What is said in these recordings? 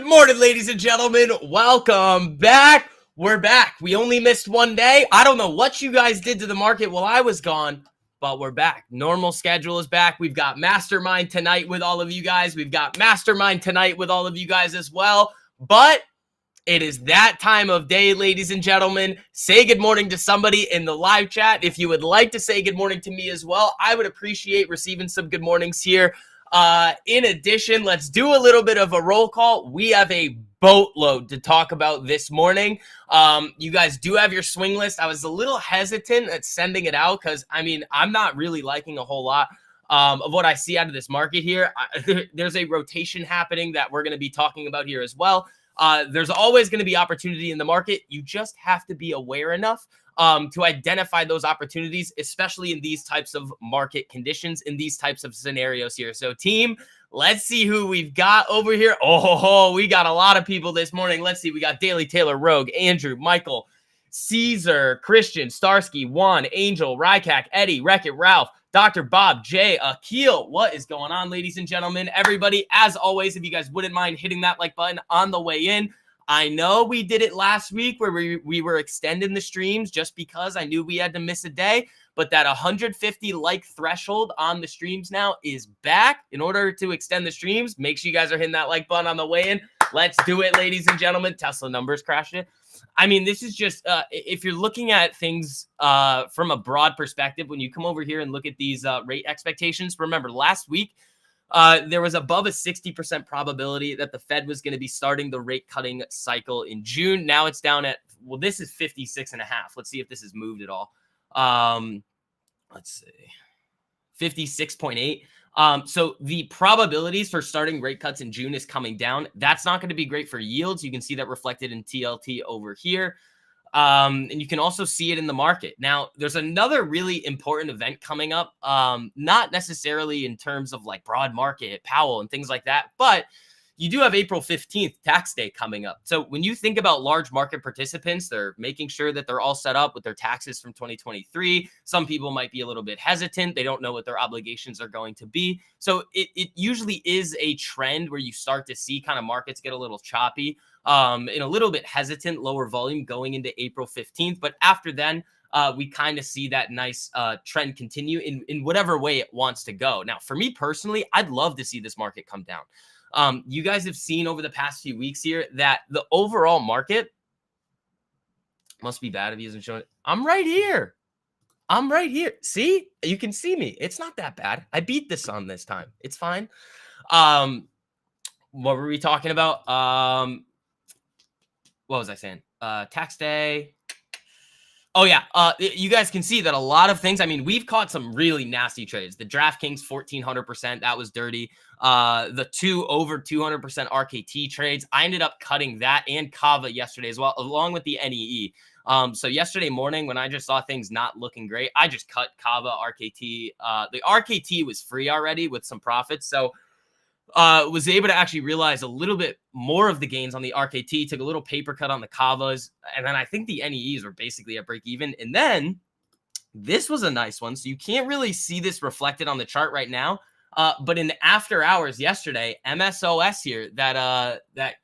morning, ladies and gentlemen. Welcome back. We're back. We only missed one day. I don't know what you guys did to the market while I was gone, but we're back. Normal schedule is back. We've got Mastermind tonight with all of you guys. We've got Mastermind tonight with all of you guys as well. But it is that time of day, ladies and gentlemen. Say good morning to somebody in the live chat. If you would like to say good morning to me as well, I would appreciate receiving some good mornings here. In addition, let's do a little bit of a roll call. We have a boatload to talk about this morning. You guys do have your swing list. I was a little hesitant at sending it out because, I'm not really liking a whole lot of what I see out of this market here. There's a rotation happening that we're going to be talking about here as well. There's always going to be opportunity in the market. You just have to be aware enough to identify those opportunities, especially in these types of market conditions, in these types of scenarios here. So team, let's see who we've got over here. Oh, we got a lot of people this morning. Let's see. We got Daily Taylor, Rogue, Andrew, Michael, Caesar, Christian, Starsky, Juan, Angel, Rycack, Eddie, Wreck-It, Ralph, Dr. Bob, Jay, Akil. What is going on, ladies and gentlemen? Everybody, as always, if you guys wouldn't mind hitting that like button on the way in. I know we did it last week where we were extending the streams just because I knew we had to miss a day, but that 150 like threshold on the streams now is back. In order to extend the streams, make sure you guys are hitting that like button on the way in. Let's do it, ladies and gentlemen. Tesla numbers crashed it. This is just, if you're looking at things from a broad perspective, when you come over here and look at these rate expectations, remember last week, there was above a 60% probability that the Fed was going to be starting the rate cutting cycle in June. Now it's down at, well, this is 56.5. Let's see if this has moved at all. Let's see, 56.8. So the probabilities for starting rate cuts in June is coming down. That's not going to be great for yields. You can see that reflected in TLT over here. And you can also see it in the market. Now, there's another really important event coming up, not necessarily in terms of like broad market, Powell and things like that, but you do have April 15th tax day coming up. So when you think about large market participants, they're making sure that they're all set up with their taxes from 2023. Some people might be a little bit hesitant. They don't know what their obligations are going to be. So it usually is a trend where you start to see kind of markets get a little choppy, and a little bit hesitant, lower volume going into April 15th. But after then, we kind of see that nice trend continue in whatever way it wants to go. Now, for me personally, I'd love to see this market come down. You guys have seen over the past few weeks here that the overall market must be bad if he isn't showing it. I'm right here. See, you can see me. It's not that bad. I beat the sun this time. It's fine. What were we talking about? What was I saying? Tax day. Oh, yeah. You guys can see that a lot of things. We've caught some really nasty trades. The DraftKings 1,400%. That was dirty. The two over 200% RKT trades. I ended up cutting that and Kava yesterday as well, along with the NEE. So yesterday morning, when I just saw things not looking great, I just cut Kava, RKT. The RKT was free already with some profits. So was able to actually realize a little bit more of the gains on the RKT, took a little paper cut on the Kavas, and then I think the NEEs were basically at break even. And then this was a nice one. So you can't really see this reflected on the chart right now. But in the after hours yesterday, MSOS here, that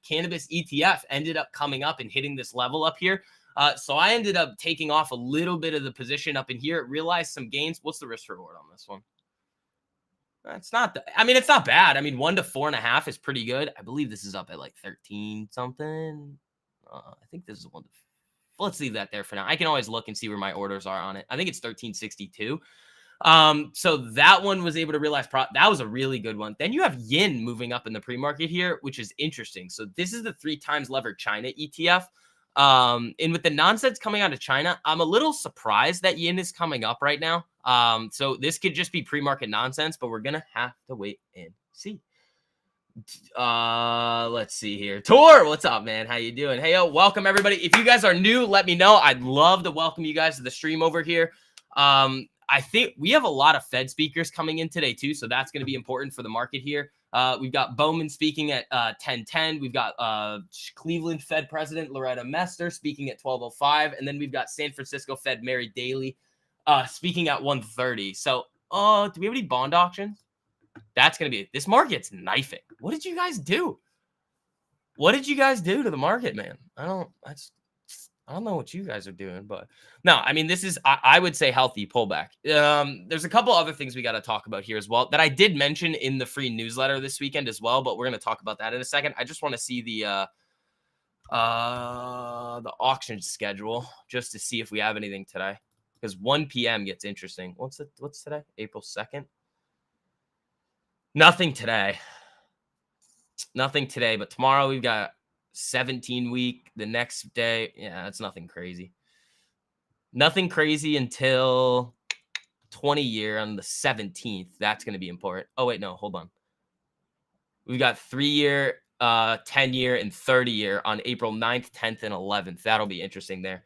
cannabis ETF ended up coming up and hitting this level up here. So I ended up taking off a little bit of the position up in here, realized some gains. What's the risk reward on this one? It's not, it's not bad. 1 to 4.5 is pretty good. I believe this is up at like 13 something. I think this is 1 to, let's leave that there for now. I can always look and see where my orders are on it. I think it's 1362. So that one was able to realize that was a really good one. Then you have Yin moving up in the pre-market here, which is interesting. So this is the 3 times levered China ETF. And with the nonsense coming out of China, I'm a little surprised that Yin is coming up right now. So this could just be pre-market nonsense, but we're going to have to wait and see. Let's see here. Tor, what's up, man? How you doing? Hey, yo, welcome everybody. If you guys are new, let me know. I'd love to welcome you guys to the stream over here. I think we have a lot of Fed speakers coming in today too, so that's going to be important for the market here. We've got Bowman speaking at 10:10. We've got Cleveland Fed President Loretta Mester speaking at 12:05, and then we've got San Francisco Fed Mary Daly speaking at 1:30. So, do we have any bond auctions? That's going to be it. This market's knifing. What did you guys do? What did you guys do to the market, man? I don't know what you guys are doing, but no, I mean, this is, I would say, healthy pullback. There's a couple other things we got to talk about here as well that I did mention in the free newsletter this weekend as well, but we're going to talk about that in a second. I just want to see the auction schedule just to see if we have anything today, because 1 p.m. gets interesting. What's today? April 2nd. Nothing today. Nothing today, but tomorrow we've got 17 week. The next day, yeah, that's nothing crazy. Nothing crazy until 20 year on the 17th. That's going to be important. Oh, wait, no, hold on. We've got 3 year, 10 year, and 30 year on April 9th, 10th, and 11th. That'll be interesting there.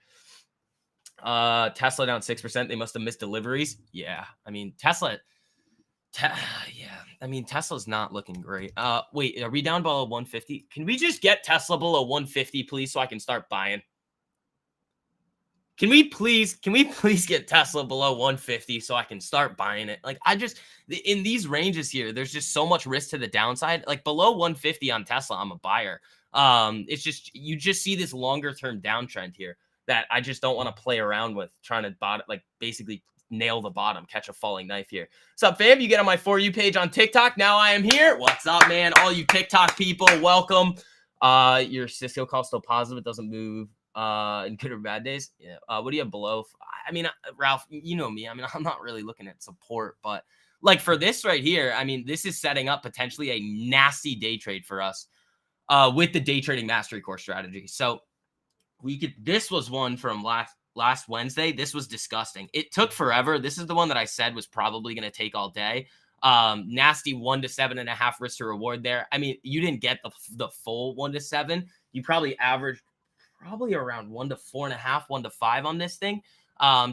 Tesla down 6%. They must have missed deliveries. Yeah. I mean, Tesla's not looking great. Wait, are we down below 150? Can we just get Tesla below 150, please, so I can start buying? Can we please get Tesla below 150 so I can start buying it? Like, in these ranges here, there's just so much risk to the downside. Like, below 150 on Tesla, I'm a buyer. It's just, you just see this longer term downtrend here that I just don't want to play around with, trying to basically nail the bottom, catch a falling knife here. What's up, fam? You get on my For You page on TikTok. Now I am here. What's up, man? All you TikTok people, welcome. Your Cisco call still positive. It doesn't move in good or bad days. Yeah. What do you have below? I mean, Ralph, you know me. I mean, I'm not really looking at support, but like for this right here, I mean, this is setting up potentially a nasty day trade for us with the day trading mastery course strategy. So this was one from last Wednesday. This was disgusting. It took forever. This is the one that I said was probably going to take all day. Nasty 1 to 7.5 risk to reward there. I mean, you didn't get the full 1 to 7. You probably averaged around 1 to 4.5, 1 to 5 on this thing.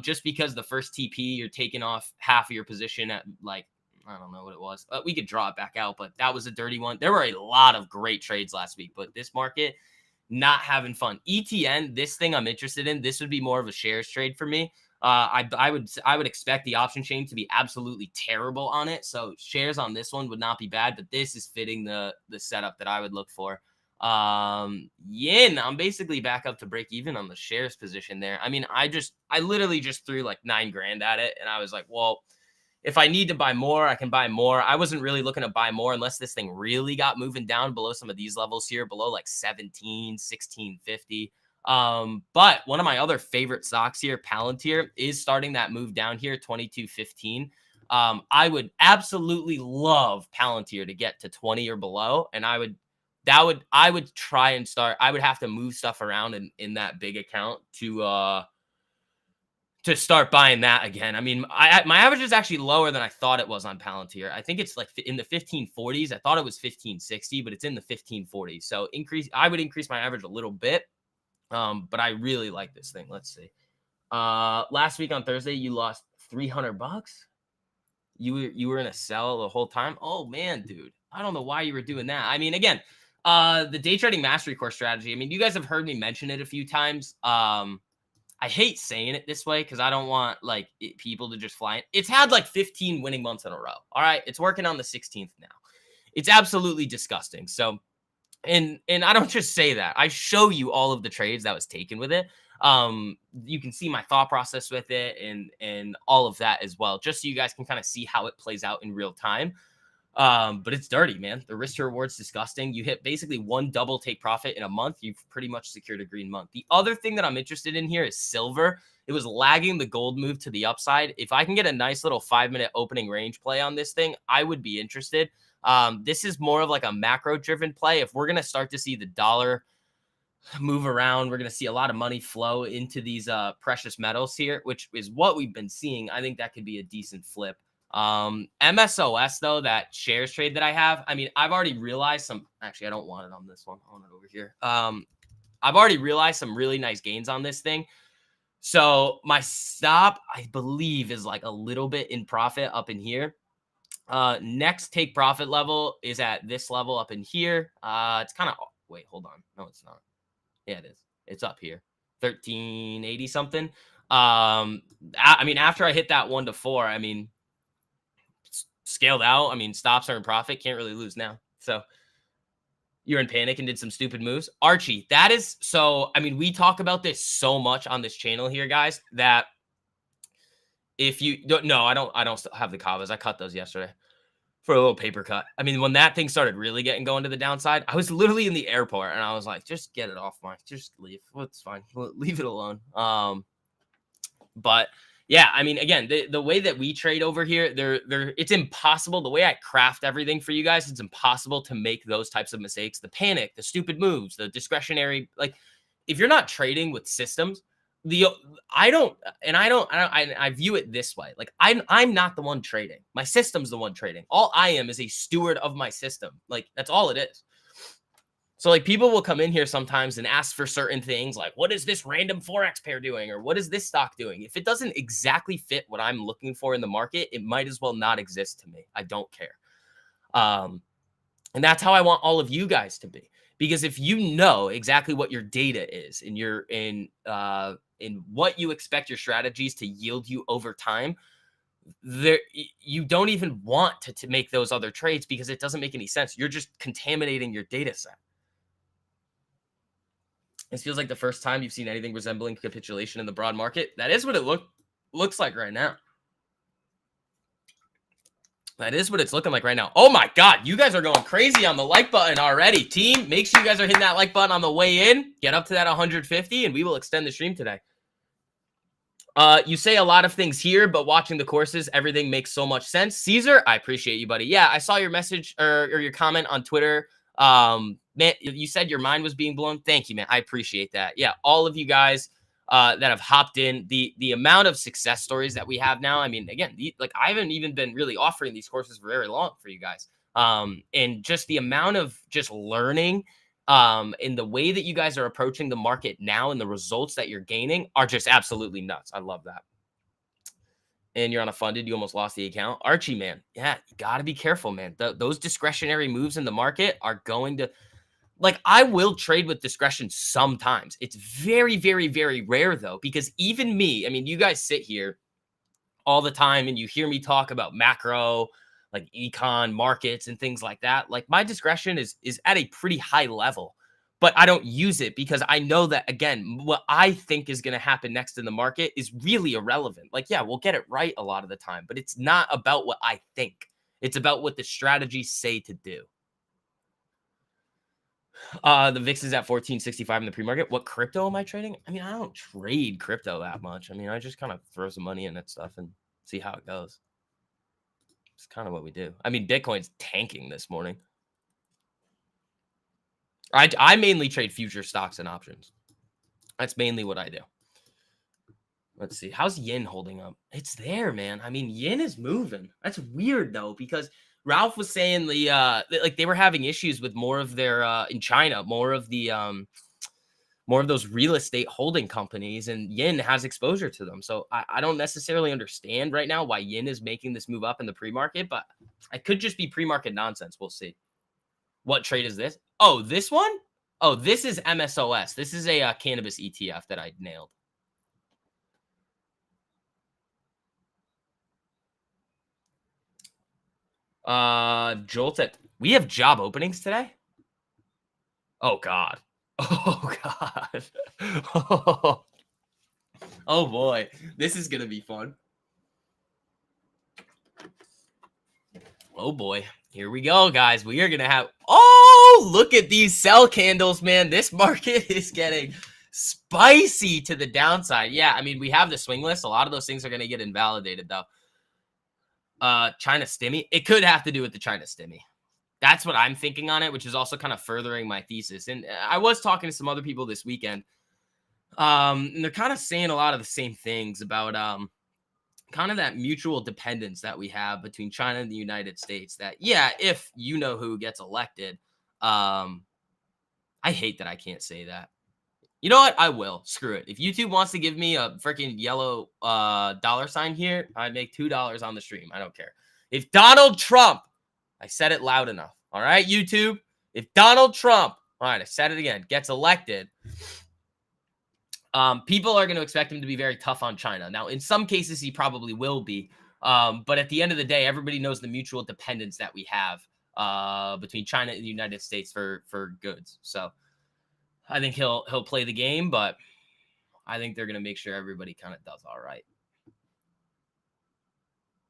Just because the first TP, you're taking off half of your position at, like, I don't know what it was. We could draw it back out, but that was a dirty one. There were a lot of great trades last week, but this market, not having fun. ETN, this thing I'm interested in. This would be more of a shares trade for me. I would expect the option chain to be absolutely terrible on it. So shares on this one would not be bad, but this is fitting the setup that I would look for. Yin, I'm basically back up to break even on the shares position there. I mean, I literally just threw like $9,000 at it, and I was like, well, if I need to buy more, I can buy more. I wasn't really looking to buy more unless this thing really got moving down below some of these levels here, below like 1650. But one of my other favorite stocks here, Palantir, is starting that move down here, 2215. I would absolutely love Palantir to get to 20 or below, and I would try and start. I would have to move stuff around in that big account to start buying that again. I mean, my average is actually lower than I thought it was on Palantir. I think it's like in the 1540s. I thought it was 1560, but it's in the 1540s. So I would increase my average a little bit. But I really like this thing. Let's see. Last week on Thursday, you lost $300. You were in a sell the whole time. Oh man, dude. I don't know why you were doing that. I mean, again, the day trading mastery course strategy. I mean, you guys have heard me mention it a few times. I hate saying it this way because I don't want people to just fly in. It's had like 15 winning months in a row. All right. It's working on the 16th now. It's absolutely disgusting. So, and I don't just say that. I show you all of the trades that was taken with it. You can see my thought process with it and all of that as well, just so you guys can kind of see how it plays out in real time. But it's dirty, man. The risk to reward's disgusting. You hit basically one double take profit in a month. You've pretty much secured a green month. The other thing that I'm interested in here is silver. It was lagging the gold move to the upside. If I can get a nice little 5-minute opening range play on this thing, I would be interested. This is more of like a macro driven play. If we're going to start to see the dollar move around, we're going to see a lot of money flow into these precious metals here, which is what we've been seeing. I think that could be a decent flip. MSOS though, that shares trade that I have, I mean, I've already realized actually, I don't want it on this one. I want it over here. I've already realized some really nice gains on this thing. So my stop, I believe, is like a little bit in profit up in here. Next take profit level is at this level up in here. It's kind of, wait, hold on. No, it's not. Yeah, it is. It's up here. 1380 something. I mean, after I hit that 1 to 4, I mean, scaled out. I mean, stops are in profit. Can't really lose now. So You're in panic and did some stupid moves. Archie, that is so. I mean, we talk about this so much on this channel here, guys, that if you don't, no, I don't have the kavas. I cut those yesterday for a little paper cut. I mean, when that thing started really going to the downside, I was literally in the airport and I was like, just get it off just leave. Well, it's fine. Leave it alone. But yeah, I mean, again, the way that we trade over here, it's impossible. The way I craft everything for you guys, it's impossible to make those types of mistakes. The panic, the stupid moves, the discretionary, like if you're not trading with systems, I view it this way. Like I'm not the one trading. My system's the one trading. All I am is a steward of my system. Like that's all it is. So like people will come in here sometimes and ask for certain things like, what is this random Forex pair doing? Or what is this stock doing? If it doesn't exactly fit what I'm looking for in the market, it might as well not exist to me. I don't care. And that's how I want all of you guys to be. Because if you know exactly what your data is and you're in what you expect your strategies to yield you over time, there you don't even want to make those other trades because it doesn't make any sense. You're just contaminating your data set. This feels like the first time you've seen anything resembling capitulation in the broad market. That is what it looks like right now. That is what it's looking like right now. Oh my God, you guys are going crazy on the like button already. Team, make sure you guys are hitting that like button on the way in. Get up to that 150 and we will extend the stream today. You say a lot of things here, but watching the courses, everything makes so much sense. Caesar, I appreciate you, buddy. Yeah, I saw your message or your comment on Twitter. Man, you said your mind was being blown. Thank you, man. I appreciate that. Yeah, all of you guys that have hopped in, the amount of success stories that we have now. I mean, again, like I haven't even been really offering these courses for very long for you guys. And just the amount of just learning in the way that you guys are approaching the market now and the results that you're gaining are just absolutely nuts. I love that. And you're on a funded, you almost lost the account. Archie, man. Yeah, you got to be careful, man. Those discretionary moves in the market are going to, like, I will trade with discretion sometimes. It's very, very, very rare, though, because even me, I mean, you guys sit here all the time and you hear me talk about macro, like econ markets and things like that. Like my discretion is at a pretty high level, but I don't use it because I know that, again, what I think is going to happen next in the market is really irrelevant. Like, yeah, we'll get it right a lot of the time, but it's not about what I think. It's about what the strategies say to do. The VIX is at 1465 in the pre-market. What crypto am I trading? I mean, I don't trade crypto that much. I mean, I just kind of throw some money in that stuff and see how it goes. It's kind of what we do. I mean, Bitcoin's tanking this morning. I mainly trade future stocks and options. That's mainly what I do. Let's see. How's yen holding up? It's there, man. I mean, yen is moving. That's weird, though, because Ralph was saying like they were having issues with more of their in China, more of those real estate holding companies, and yen has exposure to them. So I don't necessarily understand right now why yen is making this move up in the pre-market, but it could just be pre-market nonsense. We'll see. What trade is this? Oh, this one? Oh, this is MSOS. This is a cannabis ETF that I nailed. JOLTS we have job openings today? Oh God. Oh God. Oh boy. This is gonna be fun. Oh boy. Here we go, guys. We are gonna have look at these sell candles, man. This market is getting spicy to the downside. Yeah, I mean, we have the swing list. A lot of those things are gonna get invalidated though. China stimmy. It could have to do with the China stimmy. That's what I'm thinking on it, which is also kind of furthering my thesis. And I was talking to some other people this weekend. And they're kind of saying a lot of the same things about kind of that mutual dependence that we have between China and the United States. That, yeah, if you know who gets elected, I hate that I can't say that. You know what? I will. Screw it. If YouTube wants to give me a freaking yellow dollar sign here, I'd make $2 on the stream. I don't care. If Donald Trump, I said it loud enough. All right, YouTube. If Donald Trump, all right, I said it again, gets elected, people are going to expect him to be very tough on China. Now, in some cases, he probably will be. But at the end of the day, everybody knows the mutual dependence that we have between China and the United States for goods. So I think he'll play the game, but I think they're gonna make sure everybody kind of does all right.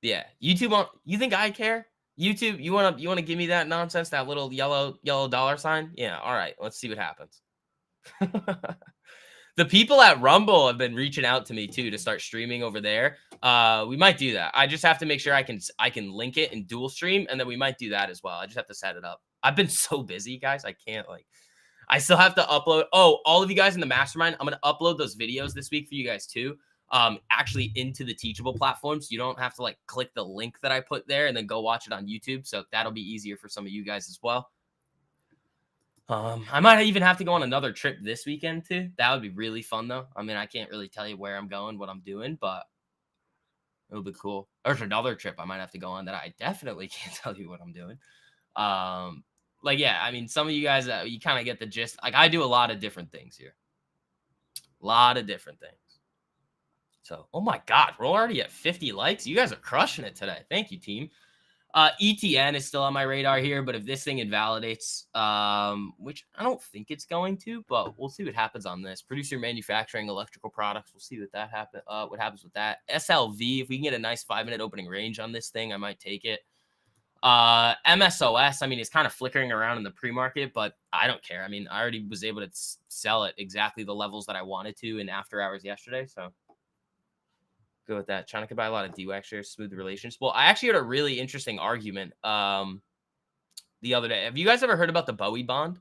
Yeah, YouTube won't. You think I care? YouTube, you wanna give me that nonsense, that little yellow dollar sign? Yeah, all right. Let's see what happens. The people at Rumble have been reaching out to me too to start streaming over there. We might do that. I just have to make sure I can link it and dual stream, and then we might do that as well. I just have to set it up. I've been so busy, guys. I can't I still have to upload. Oh, all of you guys in the mastermind, I'm gonna upload those videos this week for you guys too. Actually into the Teachable platform, so you don't have to click the link that I put there and then go watch it on YouTube. So that'll be easier for some of you guys as well. I might even have to go on another trip this weekend too. That would be really fun though. I mean, I can't really tell you where I'm going, what I'm doing, but it'll be cool. There's another trip I might have to go on that I definitely can't tell you what I'm doing. Yeah, I mean, some of you guys, you kind of get the gist. I do a lot of different things here. A lot of different things. So, oh my God, we're already at 50 likes. You guys are crushing it today. Thank you, team. ETN is still on my radar here, but if this thing invalidates, which I don't think it's going to, but we'll see what happens on this. Producer manufacturing electrical products. We'll see what happens with that. SLV, if we can get a nice 5-minute opening range on this thing, I might take it. MSOS, I mean, it's kind of flickering around in the pre-market, but I don't care. I mean, I already was able to sell it exactly the levels that I wanted to in after hours yesterday, so go with that. China could buy a lot of DWAC shares, smooth the relations. Well, I actually heard a really interesting argument the other day. Have you guys ever heard about the Bowie bond?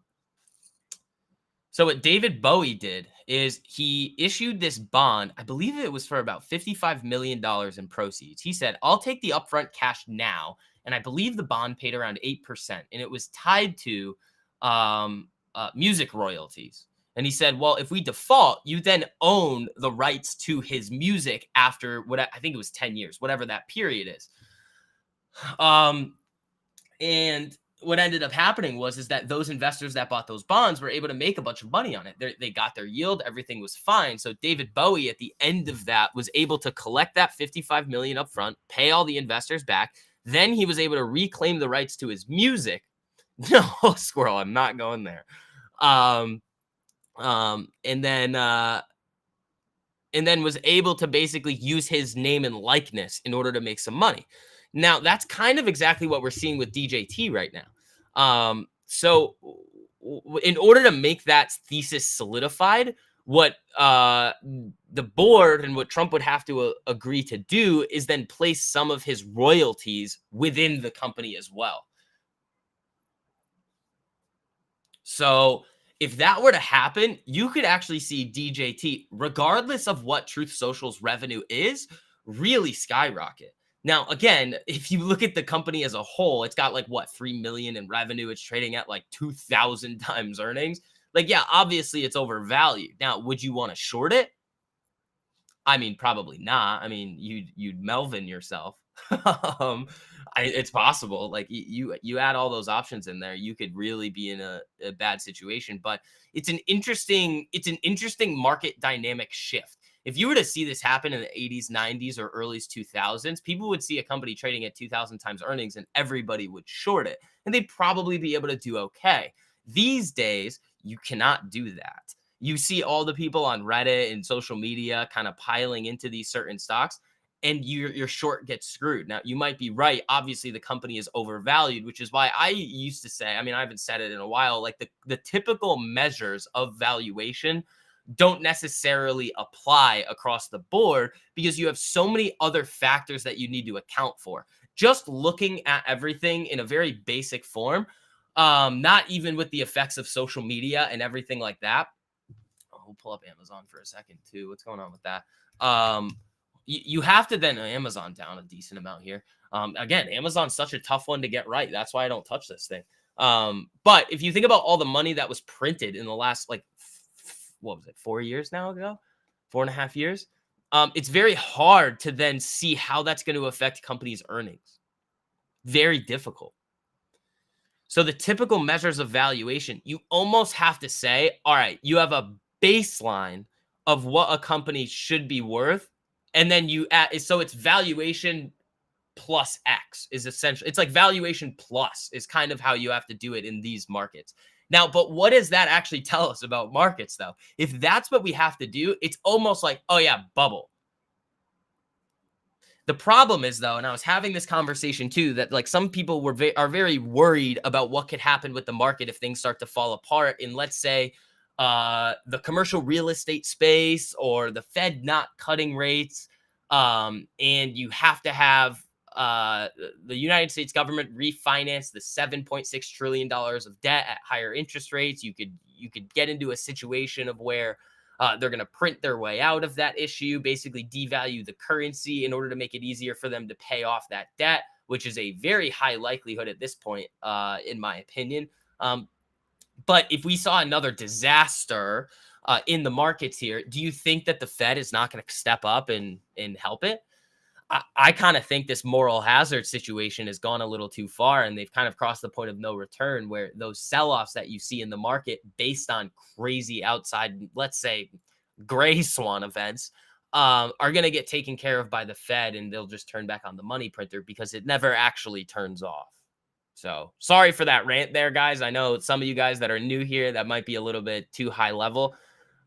So what David Bowie did is he issued this bond. I believe it was for about $55 million in proceeds. He said, I'll take the upfront cash now. And I believe the bond paid around 8%. And it was tied to music royalties. And he said, well, if we default, you then own the rights to his music after what I think it was 10 years, whatever that period is. And what ended up happening is that those investors that bought those bonds were able to make a bunch of money on it. They got their yield. Everything was fine. So David Bowie at the end of that was able to collect that $55 million up front, pay all the investors back. Then he was able to reclaim the rights to his music. No, squirrel, I'm not going there. And then was able to basically use his name and likeness in order to make some money. Now, that's kind of exactly what we're seeing with DJT right now. So in order to make that thesis solidified, what the board and what Trump would have to agree to do is then place some of his royalties within the company as well. So if that were to happen, you could actually see DJT, regardless of what Truth Social's revenue is, really skyrocket. Now, again, if you look at the company as a whole, it's got 3 million in revenue. It's trading at 2,000 times earnings. Yeah, obviously it's overvalued. Now, would you want to short it? I mean, probably not. I mean, you'd Melvin yourself. It's possible. You add all those options in there, you could really be in a bad situation. But it's an interesting market dynamic shift. If you were to see this happen in the 80s, 90s, or early 2000s, people would see a company trading at 2,000 times earnings and everybody would short it. And they'd probably be able to do okay. These days, you cannot do that. You see all the people on Reddit and social media kind of piling into these certain stocks, and your short gets screwed. Now, you might be right. Obviously, the company is overvalued, which is why I used to say, I mean, I haven't said it in a while, the typical measures of valuation don't necessarily apply across the board because you have so many other factors that you need to account for. Just looking at everything in a very basic form, not even with the effects of social media and everything like that. We'll pull up Amazon for a second too. What's going on with that? You have to then Amazon down a decent amount here. Again, Amazon's such a tough one to get right. That's why I don't touch this thing. But if you think about all the money that was printed in the last, what was it, 4 years now ago? 4.5 years? It's very hard to then see how that's going to affect companies' earnings. Very difficult. So the typical measures of valuation, you almost have to say, all right, you have a baseline of what a company should be worth, and then you add, so it's valuation plus X is essentially, it's like valuation plus is kind of how you have to do it in these markets. Now, but what does that actually tell us about markets though? If that's what we have to do, it's almost like, oh yeah, bubble. The problem is though, and I was having this conversation too, that like some people are very worried about what could happen with the market if things start to fall apart in, let's say, the commercial real estate space or the Fed not cutting rates, and you have to have the United States government refinance the $7.6 trillion of debt at higher interest rates. You could get into a situation of where they're going to print their way out of that issue, basically devalue the currency in order to make it easier for them to pay off that debt, which is a very high likelihood at this point, in my opinion. But if we saw another disaster in the markets here, do you think that the Fed is not going to step up and help it? I kind of think this moral hazard situation has gone a little too far, and they've kind of crossed the point of no return where those sell-offs that you see in the market based on crazy outside, let's say, gray swan events, are going to get taken care of by the Fed, and they'll just turn back on the money printer because it never actually turns off. So sorry for that rant there, guys. I know some of you guys that are new here, that might be a little bit too high level.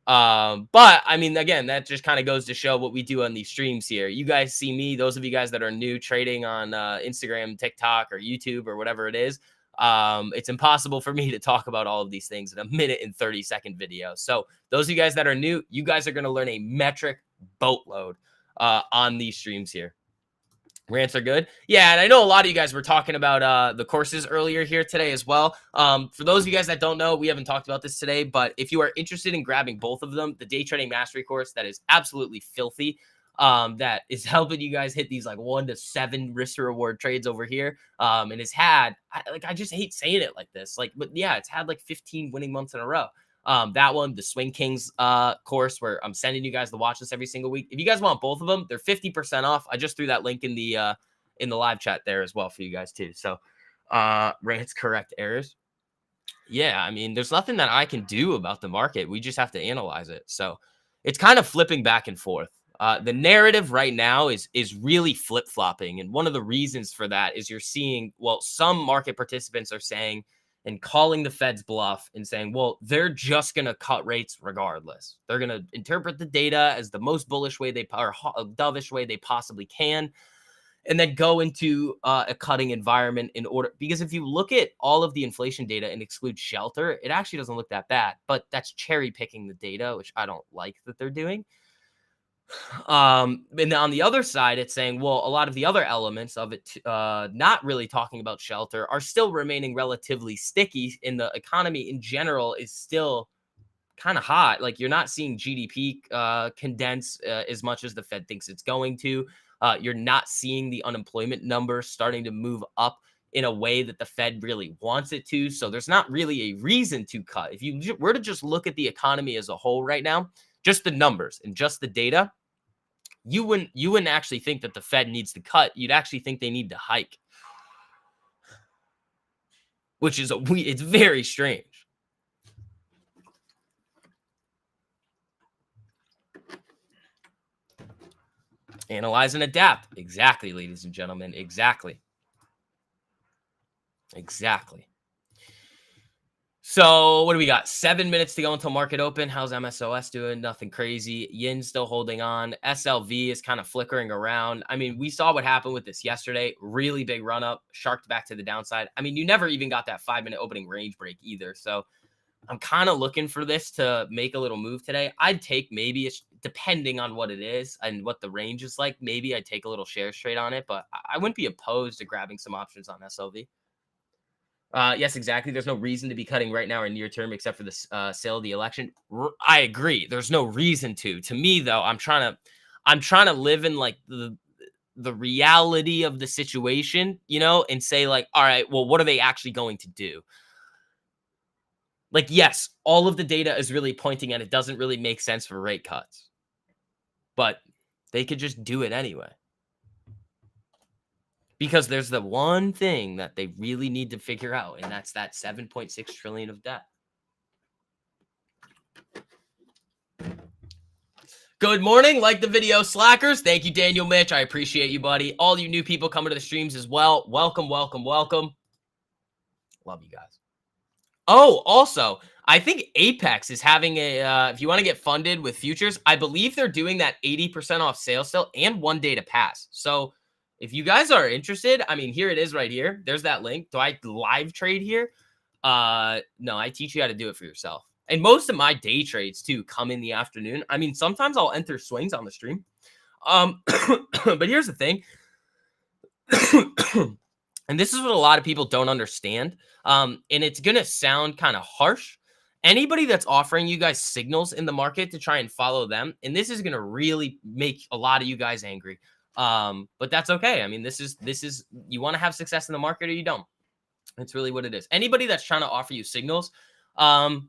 But I mean, again, that just kind of goes to show what we do on these streams here. You guys see me, those of you guys that are new trading on Instagram, TikTok, or YouTube, or whatever it is. It's impossible for me to talk about all of these things in a minute and 30-second video. So those of you guys that are new, you guys are going to learn a metric boatload on these streams here. Rants are good. Yeah, and I know a lot of you guys were talking about the courses earlier here today as well. For those of you guys that don't know, we haven't talked about this today, but if you are interested in grabbing both of them, the Day Trading Mastery course that is absolutely filthy, that is helping you guys hit these like 1 to 7 risk to reward trades over here, and has had, I just hate saying it like this, like, but yeah, it's had like 15 winning months in a row. That one, the Swing Kings course, where I'm sending you guys the watch list every single week. If you guys want both of them, they're 50% off. I just threw that link in the live chat there as well for you guys too. So rants, correct errors. Yeah, I mean, there's nothing that I can do about the market. We just have to analyze it. So it's kind of flipping back and forth. The narrative right now is really flip-flopping. And one of the reasons for that is you're seeing, well, some market participants are saying and calling the Fed's bluff and saying, well, they're just going to cut rates regardless. They're going to interpret the data as the most bullish way or dovish way they possibly can, and then go into a cutting environment in order. Because if you look at all of the inflation data and exclude shelter, it actually doesn't look that bad. But that's cherry picking the data, which I don't like that they're doing. And on the other side, it's saying, well, a lot of the other elements of it, not really talking about shelter, are still remaining relatively sticky. In the economy in general is still kind of hot. Like, you're not seeing GDP condense as much as the Fed thinks it's going to. You're not seeing the unemployment numbers starting to move up in a way that the Fed really wants it to. So there's not really a reason to cut. If you were to just look at the economy as a whole right now, just the numbers and just the data, you wouldn't actually think that the Fed needs to cut. You'd actually think they need to hike, which is it's very strange. Analyze and adapt. Exactly, ladies and gentlemen. Exactly. So what do we got? 7 minutes to go until market open. How's MSOS doing? Nothing crazy. Yin still holding on. SLV is kind of flickering around. I mean, we saw what happened with this yesterday. Really big run up, sharked back to the downside. I mean, you never even got that 5-minute opening range break either. So I'm kind of looking for this to make a little move today. I'd take maybe, depending on what it is and what the range is like, maybe I'd take a little share trade on it, but I wouldn't be opposed to grabbing some options on SLV. Yes, exactly. There's no reason to be cutting right now or near term except for the sale of the election. I agree. There's no reason to. To me, though, I'm trying to live in like the reality of the situation, you know, and say like, all right, well, what are they actually going to do? Like, yes, all of the data is really pointing at it doesn't really make sense for rate cuts, but they could just do it anyway. Because there's the one thing that they really need to figure out, and that's that 7.6 trillion of debt. Good morning. Like the video, slackers. Thank you, Daniel Mitch. I appreciate you, buddy. All you new people coming to the streams as well. Welcome, welcome, welcome. Love you guys. Oh, also, I think Apex is having a, if you want to get funded with futures, I believe they're doing that 80% off sale still and 1 day to pass. So if you guys are interested, I mean, here it is right here. There's that link. Do I live trade here? No, I teach you how to do it for yourself. And most of my day trades too come in the afternoon. I mean, sometimes I'll enter swings on the stream. But here's the thing. And this is what a lot of people don't understand. And it's going to sound kind of harsh. Anybody that's offering you guys signals in the market to try and follow them, and this is going to really make a lot of you guys angry. But that's okay. I mean, this is you want to have success in the market or you don't. It's really what it is. Anybody that's trying to offer you signals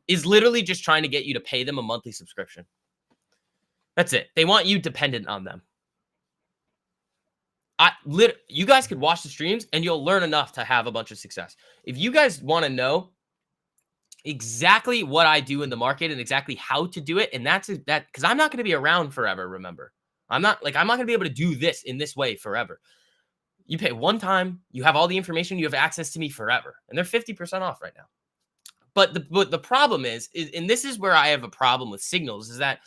is literally just trying to get you to pay them a monthly subscription. That's it. They want you dependent on them. You guys could watch the streams and you'll learn enough to have a bunch of success. If you guys want to know exactly what I do in the market and exactly how to do it, and that's that, because I'm not going to be around forever. Remember, I'm not going to be able to do this in this way forever. You pay one time, you have all the information, you have access to me forever, and they're 50% off right now. But the problem is, and this is where I have a problem with signals, is that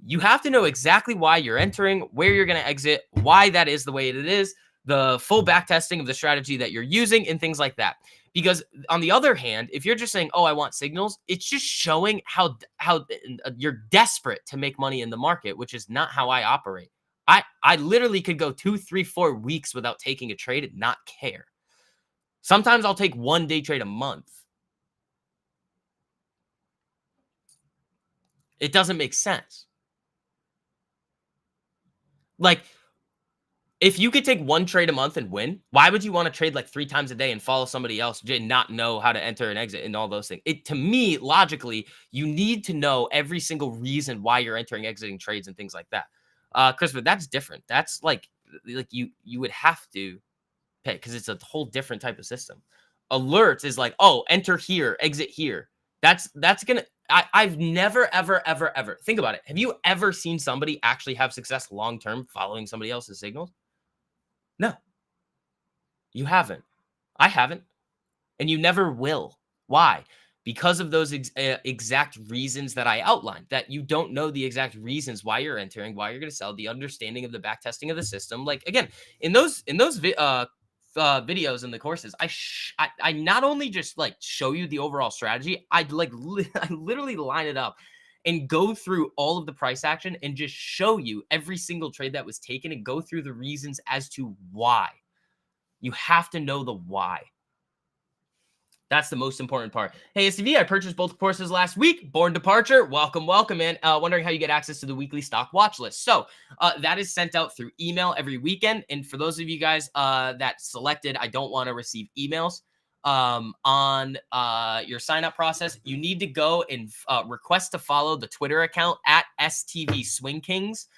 you have to know exactly why you're entering, where you're going to exit, why that is the way it is, the full back testing of the strategy that you're using, and things like that. Because on the other hand, if you're just saying, oh, I want signals, it's just showing how you're desperate to make money in the market, which is not how I operate. I literally could go 2, 3, 4 weeks without taking a trade and not care. Sometimes I'll take 1 day trade a month. It doesn't make sense. Like, if you could take 1 trade a month and win, why would you want to trade like 3 times a day and follow somebody else and not know how to enter and exit and all those things? To me, logically, you need to know every single reason why you're entering, exiting trades and things like that. Christopher, that's different. That's like you would have to pay because it's a whole different type of system. Alerts is like, oh, enter here, exit here. That's gonna. I've never, ever think about it. Have you ever seen somebody actually have success long term following somebody else's signals? No, you haven't. I haven't, and you never will. Why? Because of those exact reasons that I outlined, that you don't know the exact reasons why you're entering, why you're going to sell, the understanding of the back testing of the system. Like, again, in those videos in the courses, I not only just like show you the overall strategy, I literally line it up and go through all of the price action and just show you every single trade that was taken and go through the reasons as to why. You have to know the why. That's the most important part. Hey, STV, I purchased both courses last week. Born Departure, welcome, man. Wondering how you get access to the weekly stock watch list. So that is sent out through email every weekend. And for those of you guys that selected, I don't want to receive emails on your sign-up process, you need to go and request to follow the Twitter account at STV Swing Kings.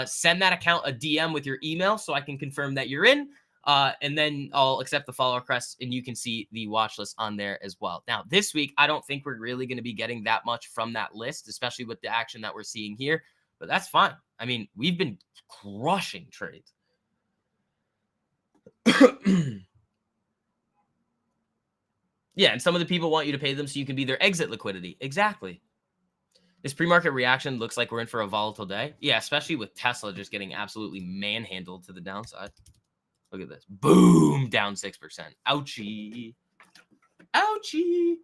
Send that account a DM with your email so I can confirm that you're in. And then I'll accept the follow request and you can see the watch list on there as well. Now, this week, I don't think we're really going to be getting that much from that list, especially with the action that we're seeing here, but that's fine. I mean, we've been crushing trades. Yeah, and some of the people want you to pay them so you can be their exit liquidity. Exactly. This pre-market reaction looks like we're in for a volatile day. Yeah, especially with Tesla just getting absolutely manhandled to the downside. Look at this. Boom, down 6%. Ouchie. Ouchie.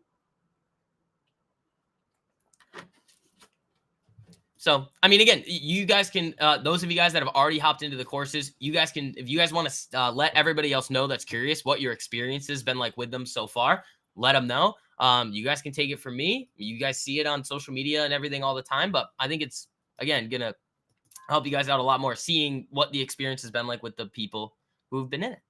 So, I mean, again, you guys can, those of you guys that have already hopped into the courses, you guys can, if you guys want to let everybody else know that's curious what your experience has been like with them so far, let them know. You guys can take it from me. You guys see it on social media and everything all the time, but I think it's, again, going to help you guys out a lot more seeing what the experience has been like with the people who've been in it.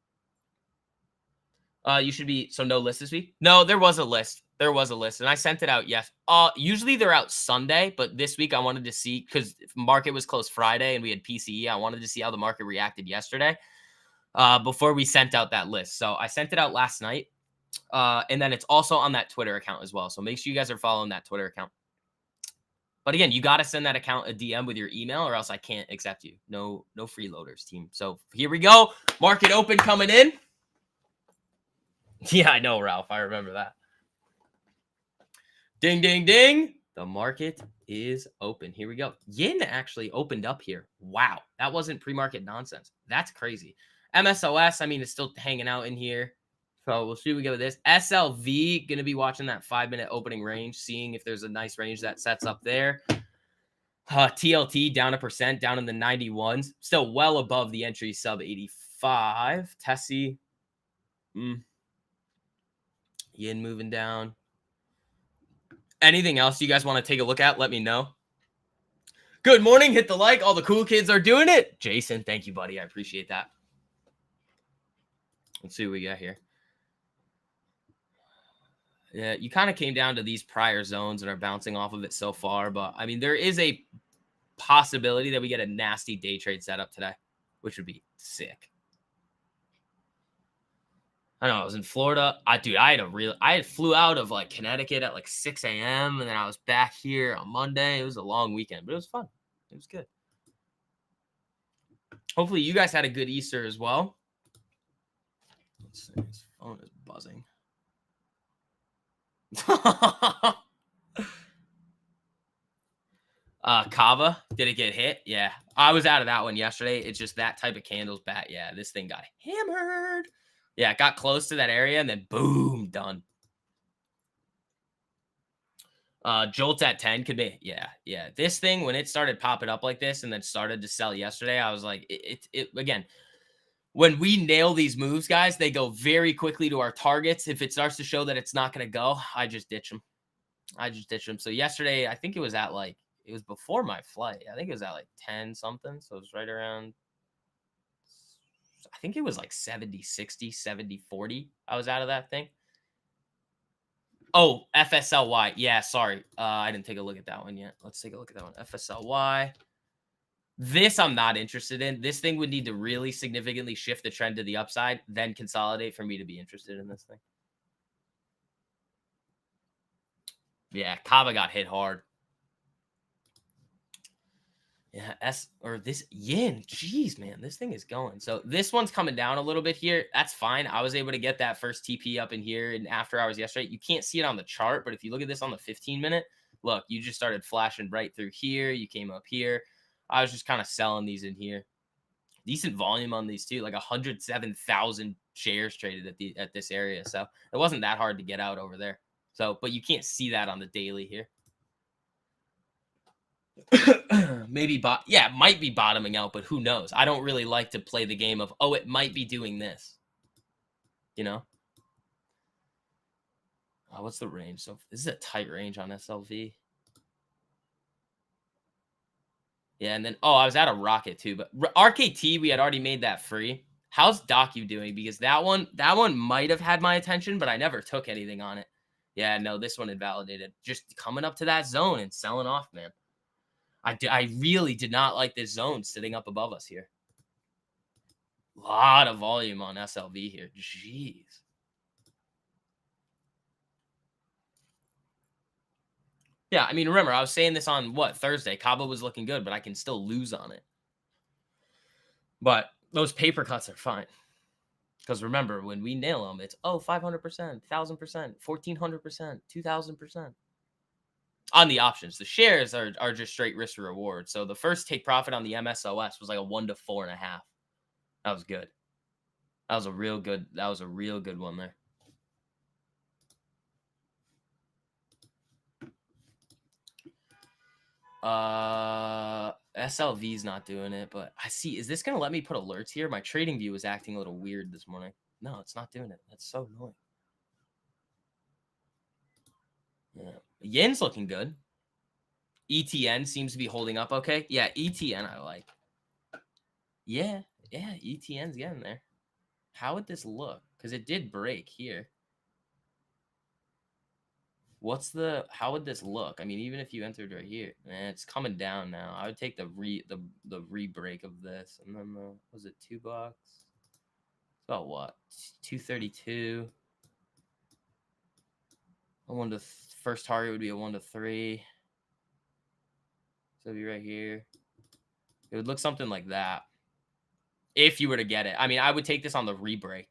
You should be, so no list this week? No, there was a list. There was a list, and I sent it out, yes. Usually they're out Sunday, but this week I wanted to see, because market was closed Friday and we had PCE, I wanted to see how the market reacted yesterday before we sent out that list. So I sent it out last night, and then it's also on that Twitter account as well. So make sure you guys are following that Twitter account. But again, you got to send that account a DM with your email or else I can't accept you. No freeloaders, team. So here we go. Market open coming in. Yeah, I know, Ralph. I remember that. Ding, ding, ding. The market is open. Here we go. Yin actually opened up here. Wow. That wasn't pre-market nonsense. That's crazy. MSOS, I mean, it's still hanging out in here. So we'll see what we get with this. SLV, going to be watching that 5-minute opening range, seeing if there's a nice range that sets up there. TLT down 1%, down in the 91s. Still well above the entry sub 85. Tessie. Yin moving down. Anything else you guys want to take a look at? Let me know. Good morning. Hit the like. All the cool kids are doing it. Jason, thank you, buddy. I appreciate that. Let's see what we got here. Yeah, you kind of came down to these prior zones and are bouncing off of it so far. But, I mean, there is a possibility that we get a nasty day trade setup today, which would be sick. I know I was in Florida. I flew out of like Connecticut at like 6 a.m. and then I was back here on Monday. It was a long weekend, but it was fun. It was good. Hopefully you guys had a good Easter as well. Let's see. His phone is buzzing. Kava, did it get hit? Yeah. I was out of that one yesterday. It's just that type of candles bat. Yeah, this thing got hammered. Yeah, it got close to that area and then boom, done. JOLTS at 10 could be, yeah. This thing, when it started popping up like this and then started to sell yesterday, I was like, it again, when we nail these moves, guys, they go very quickly to our targets. If it starts to show that it's not going to go, I just ditch them. So yesterday, I think it was at like, it was before my flight. I think it was at like 10 something. So it was right around, I think it was like 70, 60, 70, 40. I was out of that thing. Oh, FSLY. Yeah, sorry. I didn't take a look at that one yet. Let's take a look at that one. FSLY. This I'm not interested in. This thing would need to really significantly shift the trend to the upside, then consolidate for me to be interested in this thing. Yeah, Kava got hit hard. Yeah, this Yin. Jeez, man, this thing is going. So this one's coming down a little bit here. That's fine. I was able to get that first TP up in here in after hours yesterday. You can't see it on the chart, but if you look at this on the 15-minute, look, you just started flashing right through here. You came up here. I was just kind of selling these in here. Decent volume on these too, like 107,000 shares traded at this area. So it wasn't that hard to get out over there. So, but you can't see that on the daily here. Maybe it might be bottoming out, but who knows? I don't really like to play the game of, oh, it might be doing this. You know? What's the range? So this is a tight range on SLV. Yeah, and then I was at a rocket too, but RKT, we had already made that free. How's Docu doing? Because that one might have had my attention, but I never took anything on it. Yeah, no, this one invalidated. Just coming up to that zone and selling off, man. I really did not like this zone sitting up above us here. A lot of volume on SLV here. Jeez. Yeah, I mean, remember, I was saying this on, Thursday? Cabo was looking good, but I can still lose on it. But those paper cuts are fine. Because remember, when we nail them, it's, 500%, 1,000%, 1,400%, 2,000%. On the options, the shares are just straight risk reward. So the first take profit on the MSOS was like a 1 to 4.5. That was good. That was a real good one there. SLV's not doing it, but I see. Is this gonna let me put alerts here? My trading view was acting a little weird this morning. No, it's not doing it. That's so annoying. Yeah. Yen's looking good. ETN seems to be holding up okay. Yeah, ETN I like. Yeah, ETN's getting there. How would this look? Because it did break here. How would this look? I mean, even if you entered right here, it's coming down now. I would take the re-break of this, and then was it $2? About what? 232. First target would be a 1 to 3. So it'd be right here. It would look something like that if you were to get it. I mean, I would take this on the re-break.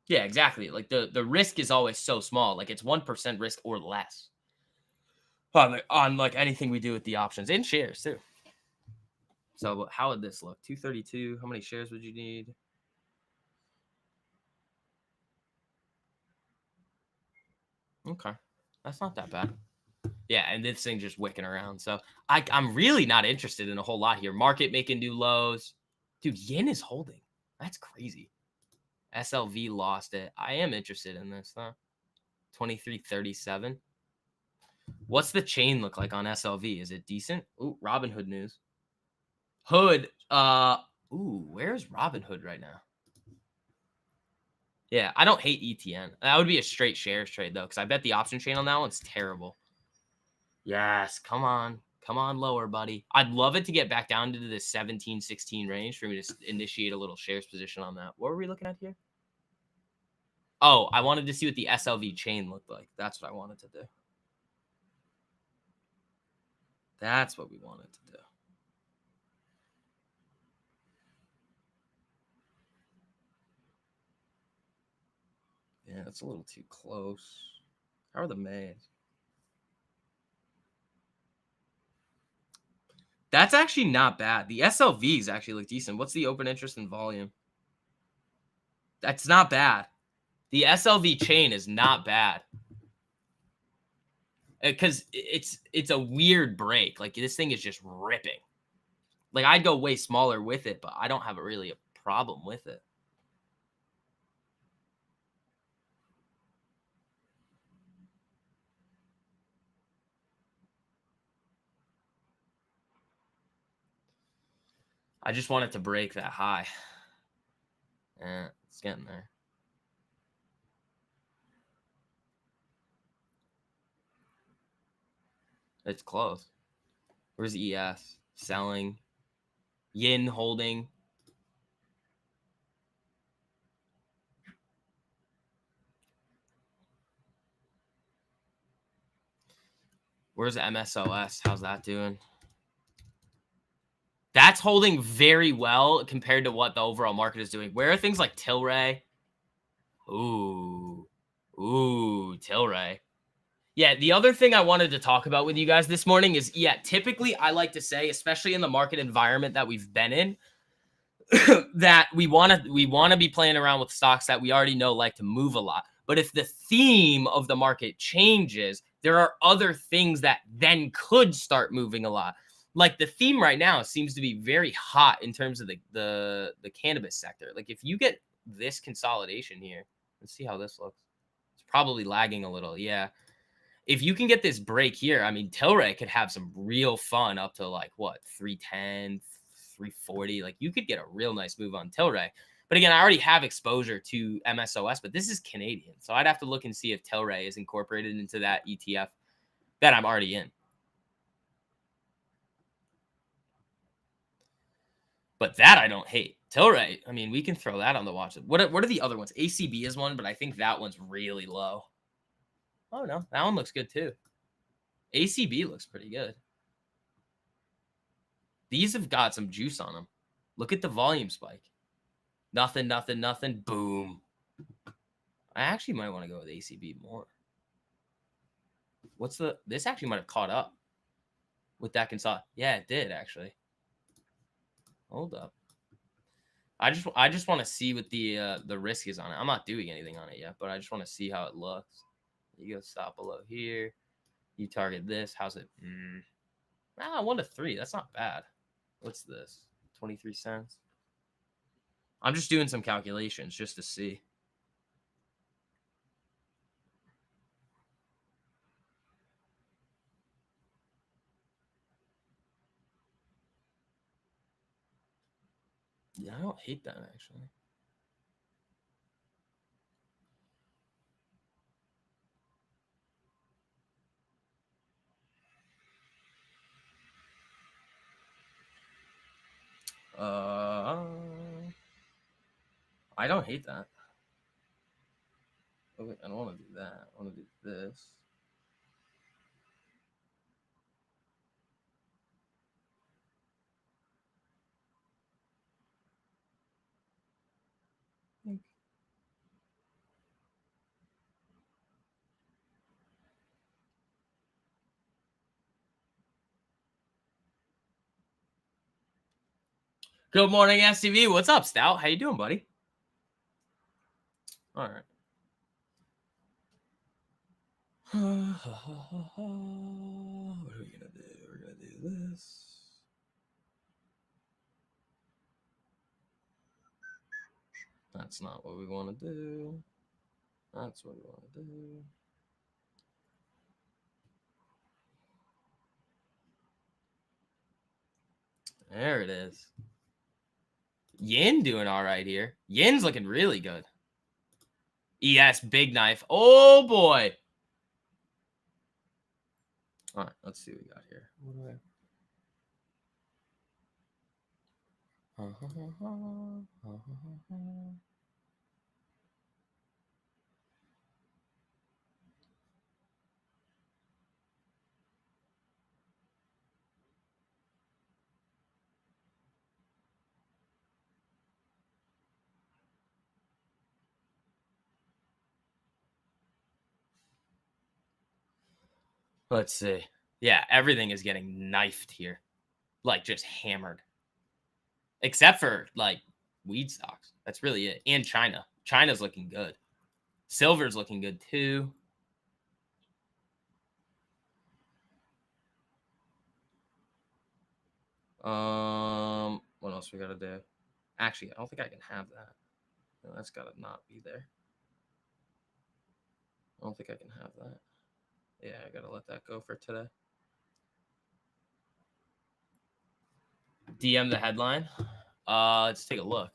Yeah, exactly. Like the risk is always so small. Like it's 1% risk or less on like anything we do with the options and shares too. So how would this look? 232. How many shares would you need? Okay, that's not that bad. Yeah, and this thing just wicking around. So I'm really not interested in a whole lot here. Market making new lows. Dude, yen is holding. That's crazy. SLV lost it. I am interested in this, though. 2337. What's the chain look like on SLV? Is it decent? Ooh, Robinhood news. Hood, where's Robinhood right now? Yeah, I don't hate ETN. That would be a straight shares trade, though, because I bet the option chain on that one's terrible. Yes, come on. Come on lower, buddy. I'd love it to get back down to the 17, 16 range for me to initiate a little shares position on that. What were we looking at here? Oh, I wanted to see what the SLV chain looked like. That's what I wanted to do. That's what we wanted to do. Yeah, that's a little too close. How are the Mays? That's actually not bad. The SLVs actually look decent. What's the open interest and volume? That's not bad. The SLV chain is not bad. Because it's a weird break. Like this thing is just ripping. Like I'd go way smaller with it, but I don't have really a problem with it. I just want it to break that high. It's getting there. It's close. Where's ES? Selling. Yin holding. Where's MSOS? How's that doing? That's holding very well compared to what the overall market is doing. Where are things like Tilray? Ooh, Tilray. Yeah, the other thing I wanted to talk about with you guys this morning is, yeah, typically I like to say, especially in the market environment that we've been in, that we want to be playing around with stocks that we already know like to move a lot. But if the theme of the market changes, there are other things that then could start moving a lot. Like the theme right now seems to be very hot in terms of the cannabis sector. Like if you get this consolidation here, let's see how this looks. It's probably lagging a little. Yeah. If you can get this break here, I mean, Tilray could have some real fun up to like what, 310, 340. Like you could get a real nice move on Tilray. But again, I already have exposure to MSOS, but this is Canadian. So I'd have to look and see if Tilray is incorporated into that ETF that I'm already in. But that I don't hate. Tilray, I mean, we can throw that on the watch list. What are the other ones? ACB is one, but I think that one's really low. Oh, no. That one looks good, too. ACB looks pretty good. These have got some juice on them. Look at the volume spike. Nothing, nothing, nothing. Boom. I actually might want to go with ACB more. This actually might have caught up with that console. Yeah, it did, actually. Hold up. I just want to see what the risk is on it. I'm not doing anything on it yet, but I just want to see how it looks. You go stop below here. You target this. How's it? 1 to 3. That's not bad. What's this? 23 cents. I'm just doing some calculations just to see. Yeah, I don't hate that actually. I don't hate that. Okay, I don't want to do that. I want to do this. Good morning, STV. What's up, Stout? How you doing, buddy? All right. What are we gonna do? We're gonna do this. That's not what we want to do. That's what we want to do. There it is. Yin doing all right here. Yin's looking really good. ES, big knife. Oh, boy. All right, let's see what we got here. What do I... Let's see. Yeah, everything is getting knifed here. Like, just hammered. Except for, like, weed stocks. That's really it. And China. China's looking good. Silver's looking good, too. What else we gotta do? Actually, I don't think I can have that. No, that's gotta not be there. I don't think I can have that. Yeah, I gotta let that go for today. DM the headline. Let's take a look.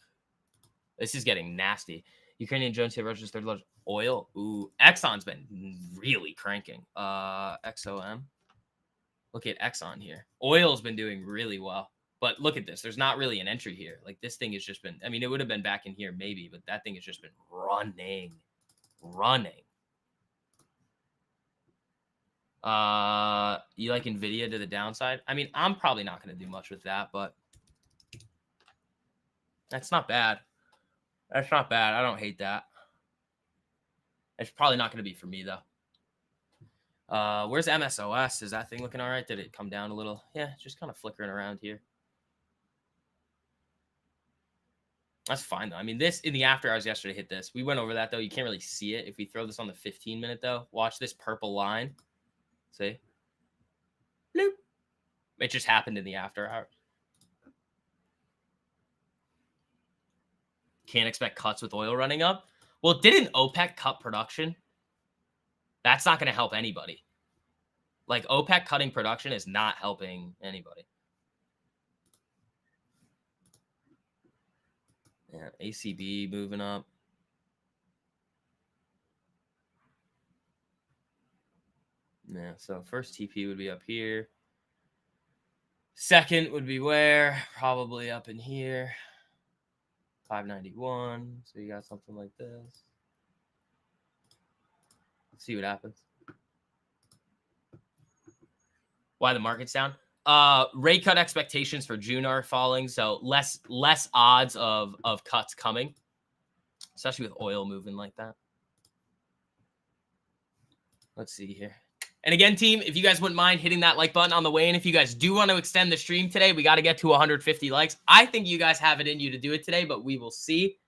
This is getting nasty. Ukrainian Jones here, Russia's third largest oil. Ooh, Exxon's been really cranking. XOM. Look at Exxon here. Oil's been doing really well. But look at this. There's not really an entry here. Like, this thing has just been, I mean, it would have been back in here maybe, but that thing has just been running. You like Nvidia to the downside? I mean, I'm probably not going to do much with that, but that's not bad. That's not bad. I don't hate that. It's probably not going to be for me, though. Where's MSOS? Is that thing looking all right? Did it come down a little? Yeah, just kind of flickering around here. That's fine, though. I mean, this in the after hours yesterday hit this. We went over that, though. You can't really see it. If we throw this on the 15-minute, though, watch this purple line. See? Bloop. It just happened in the after hours. Can't expect cuts with oil running up. Well, didn't OPEC cut production? That's not going to help anybody. Like, OPEC cutting production is not helping anybody. Yeah, ACB moving up. Yeah, so first TP would be up here. Second would be where? Probably up in here. 591. So you got something like this. Let's see what happens. Why the market's down? Rate cut expectations for June are falling, so less odds of cuts coming, especially with oil moving like that. Let's see here. And again, team, if you guys wouldn't mind hitting that like button on the way in, if you guys do want to extend the stream today, we got to get to 150 likes. I think you guys have it in you to do it today, but we will see.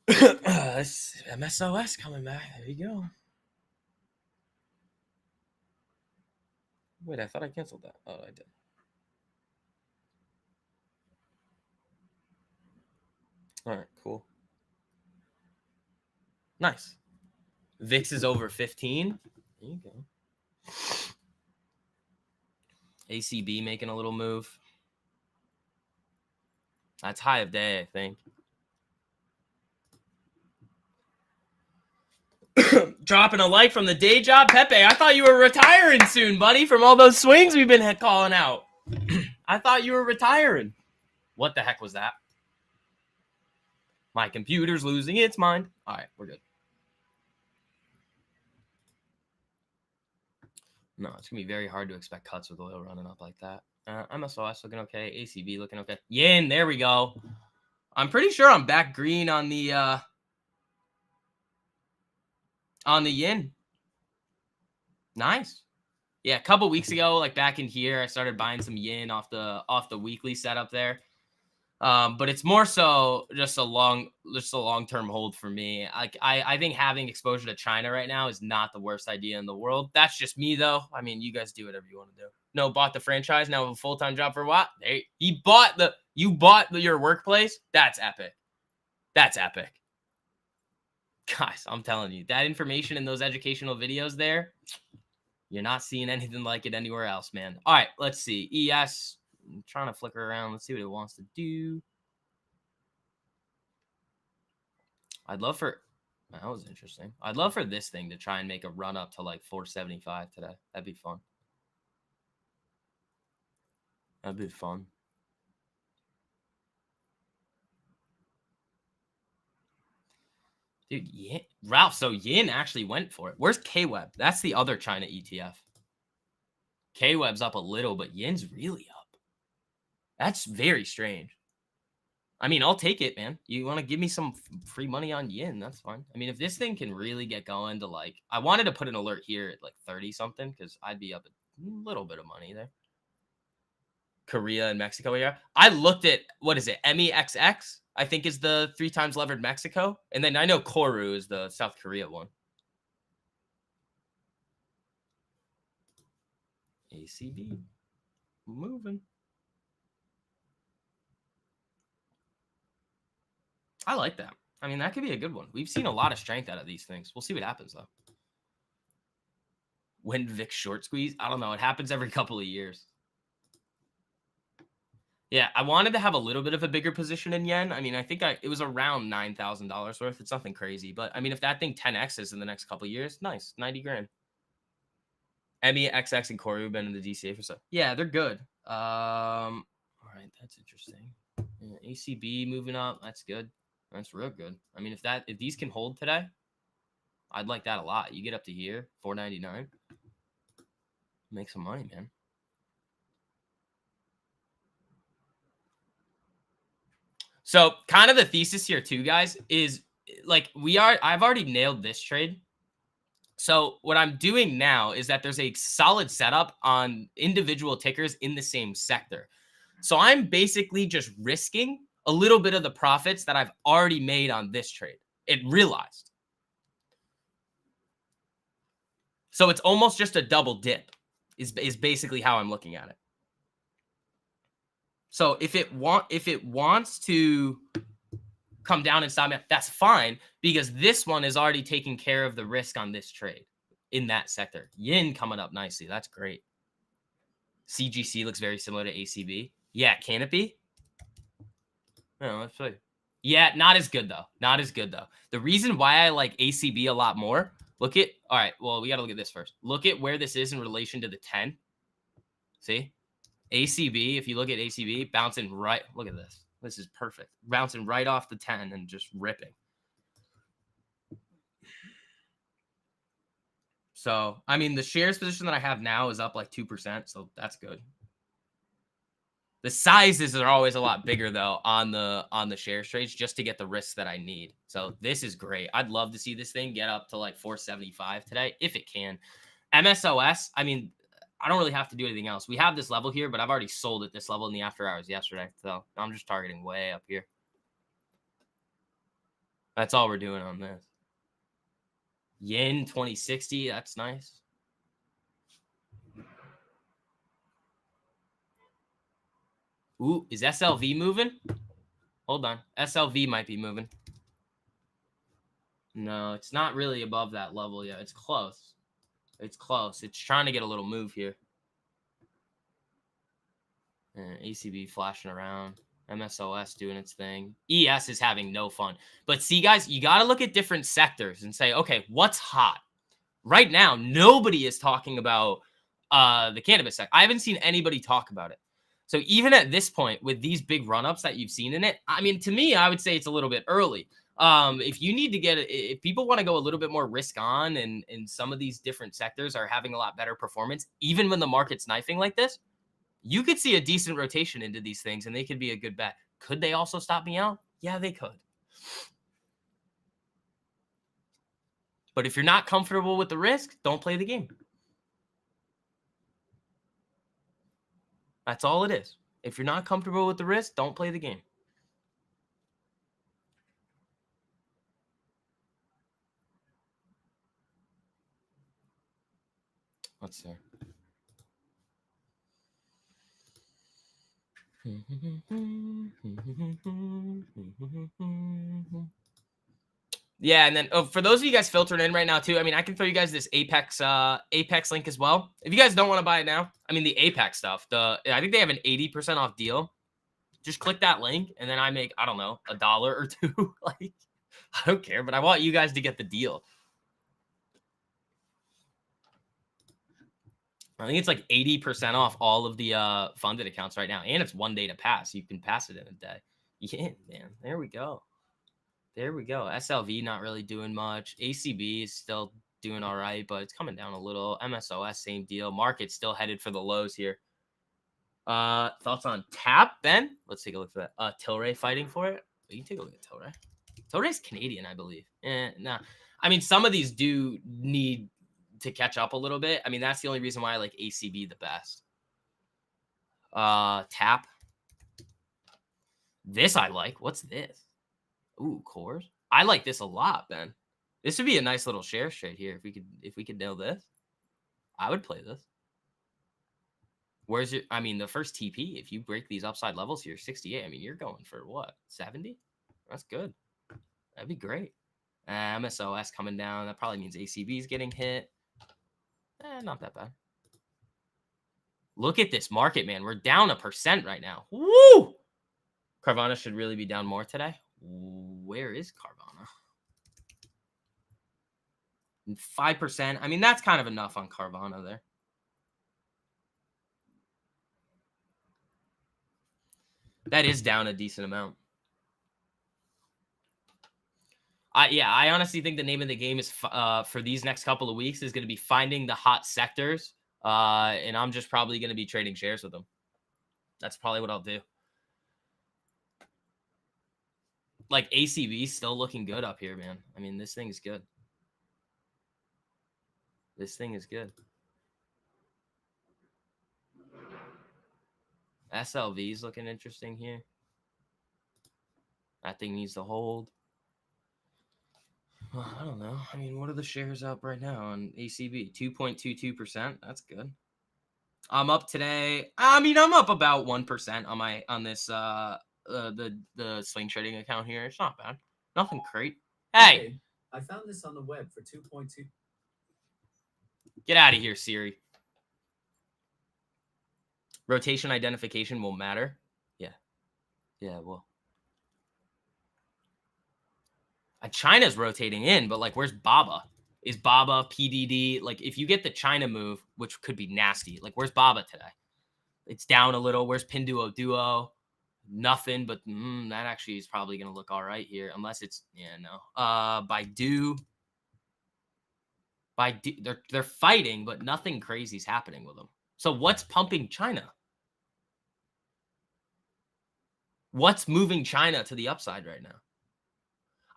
MSOS coming back. There you go. Wait, I thought I canceled that. Oh, I did. All right, cool. Nice. VIX is over 15. There you go. ACB making a little move. That's high of day, I think. Dropping a like from the day job. Pepe, I thought you were retiring soon, buddy, from all those swings we've been calling out. I thought you were retiring. What the heck was that? My computer's losing its mind. All right, we're good. No, it's going to be very hard to expect cuts with oil running up like that. MSOS looking okay. ACB looking okay. Yin, there we go. I'm pretty sure I'm back green on the yin. Nice. Yeah, a couple weeks ago, like back in here, I started buying some yin off the weekly setup there. But it's more so just a long-term hold for me. Like I think having exposure to China right now is not the worst idea in the world. That's just me though. I mean, you guys do whatever you want to do. No, bought the franchise, now have a full-time job for what? You bought your workplace? That's epic. That's epic. Guys, I'm telling you, that information in those educational videos there, you're not seeing anything like it anywhere else, man. All right, let's see. ES, I'm trying to flicker around. Let's see what it wants to do. I'd love for that was interesting. I'd love for this thing to try and make a run up to like 475 today. That'd be fun. That'd be fun. Dude, yeah. Ralph, so Yin actually went for it. Where's K-Web? That's the other China ETF. K-Web's up a little, but Yin's really up. That's very strange. I mean, I'll take it, man. You want to give me some free money on Yin? That's fine. I mean, if this thing can really get going to like, I wanted to put an alert here at like 30 something because I'd be up a little bit of money there. Korea and Mexico here. I looked at, what is it? MEXX, I think is the 3 times levered Mexico. And then I know Koru is the South Korea one. ACB moving. I like that. I mean, that could be a good one. We've seen a lot of strength out of these things. We'll see what happens, though. When Vic short squeeze? I don't know. It happens every couple of years. Yeah, I wanted to have a little bit of a bigger position in yen. I mean, I think it was around $9,000 worth. It's nothing crazy. But, I mean, if that thing 10Xs in the next couple of years, nice. 90 grand. MEXX and Corey have been in the DCA for stuff. Yeah, they're good. All right, that's interesting. Yeah, ACB moving up. That's good. That's real good. I mean, if these can hold today, I'd like that a lot. You get up to here, 499. Make some money, man. So kind of the thesis here too, guys, is like I've already nailed this trade. So what I'm doing now is that there's a solid setup on individual tickers in the same sector. So I'm basically just risking a little bit of the profits that I've already made on this trade. It realized. So it's almost just a double dip is basically how I'm looking at it. So if it wants to come down and stop me, that's fine because this one is already taking care of the risk on this trade in that sector. Yin coming up nicely. That's great. CGC looks very similar to ACB. Yeah, can it be? No, let's see. Yeah, not as good though. Not as good though. The reason why I like ACB a lot more, all right, well, we got to look at this first. Look at where this is in relation to the 10. See? ACB, if you look at ACB, bouncing right. Look at this. This is perfect. Bouncing right off the 10 and just ripping. So, I mean, the shares position that I have now is up like 2%. So that's good. The sizes are always a lot bigger though on the shares trades just to get the risks that I need. So this is great. I'd love to see this thing get up to like 475 today if it can. MSOS, I mean, I don't really have to do anything else. We have this level here, but I've already sold at this level in the after hours yesterday. So I'm just targeting way up here. That's all we're doing on this. Yen 2060, that's nice. Ooh, is SLV moving? Hold on. SLV might be moving. No, it's not really above that level yet. It's close. It's close. It's trying to get a little move here. And ACB flashing around. MSOS doing its thing. ES is having no fun. But see, guys, you got to look at different sectors and say, okay, what's hot? Right now, nobody is talking about the cannabis sector. I haven't seen anybody talk about it. So even at this point, with these big run-ups that you've seen in it, I mean, to me, I would say it's a little bit early. If you need to if people want to go a little bit more risk on and some of these different sectors are having a lot better performance, even when the market's knifing like this, you could see a decent rotation into these things and they could be a good bet. Could they also stop me out? Yeah, they could. But if you're not comfortable with the risk, don't play the game. That's all it is. If you're not comfortable with the risk, don't play the game. Let's see. Yeah, and then for those of you guys filtering in right now too, I mean, I can throw you guys this Apex link as well. If you guys don't want to buy it now, I mean the Apex stuff, I think they have an 80% off deal. Just click that link and then I make, I don't know, $1 or $2. Like, I don't care, but I want you guys to get the deal. I think it's like 80% off all of the funded accounts right now. And it's 1 day to pass. You can pass it in a day. Yeah, man. There we go. There we go. SLV not really doing much. ACB is still doing all right, but it's coming down a little. MSOS, same deal. Market's still headed for the lows here. Thoughts on TAP, Ben? Let's take a look for that. Tilray fighting for it. You can take a look at Tilray. Tilray's Canadian, I believe. Nah. I mean, some of these do need to catch up a little bit. I mean, that's the only reason why I like ACB the best. TAP. This I like. What's this? Ooh, cores. I like this a lot, Ben. This would be a nice little share trade here if we could nail this. I would play this. Where's your? I mean, the first TP. If you break these upside levels here, 68. I mean, you're going for what? 70. That's good. That'd be great. MSOS coming down. That probably means ACB is getting hit. Not that bad. Look at this market, man. We're down 1% right now. Woo! Carvana should really be down more today. Where is Carvana? 5%. I mean, that's kind of enough on Carvana there. That is down a decent amount. I honestly think the name of the game is for these next couple of weeks is going to be finding the hot sectors. And I'm just probably going to be trading shares with them. That's probably what I'll do. Like ACB still looking good up here, man. I mean, this thing is good. This thing is good. SLV is looking interesting here. That thing needs to hold. Well, I don't know. I mean, what are the shares up right now on ACB? 2.22%. That's good. I'm up today. I mean, I'm up about 1% on this the swing trading account here. It's not bad. Nothing great. Hey, I found this on the web for 2.2. Get out of here, Siri. Rotation identification will matter. Yeah, well. China's rotating in, but like, where's Baba? Is Baba PDD? Like, if you get the China move, which could be nasty, like, where's Baba today? It's down a little. Where's Pinduo Duo? Nothing, but that actually is probably going to look all right here, unless it's, no. Baidu, they're fighting, but nothing crazy is happening with them. So what's pumping China? What's moving China to the upside right now?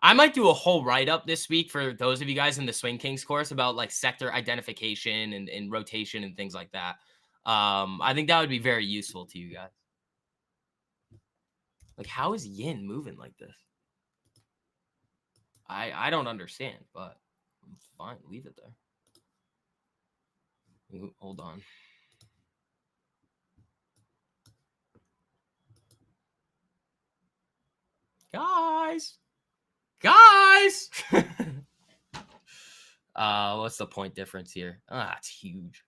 I might do a whole write-up this week for those of you guys in the Swing Kings course about like sector identification and rotation and things like that. I think that would be very useful to you guys. Like, how is yin moving like this? I don't understand, but fine. Leave it there. Ooh, hold on. Guys. What's the point difference here? It's huge.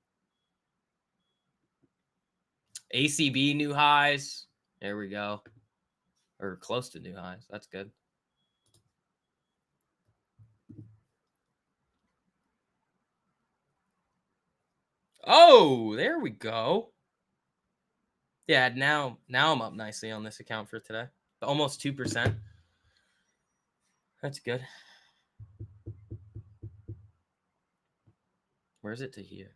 ACB new highs. There we go. Or close to new highs. That's good. Oh, there we go. Yeah, now I'm up nicely on this account for today. Almost 2%. That's good. Where's it to here?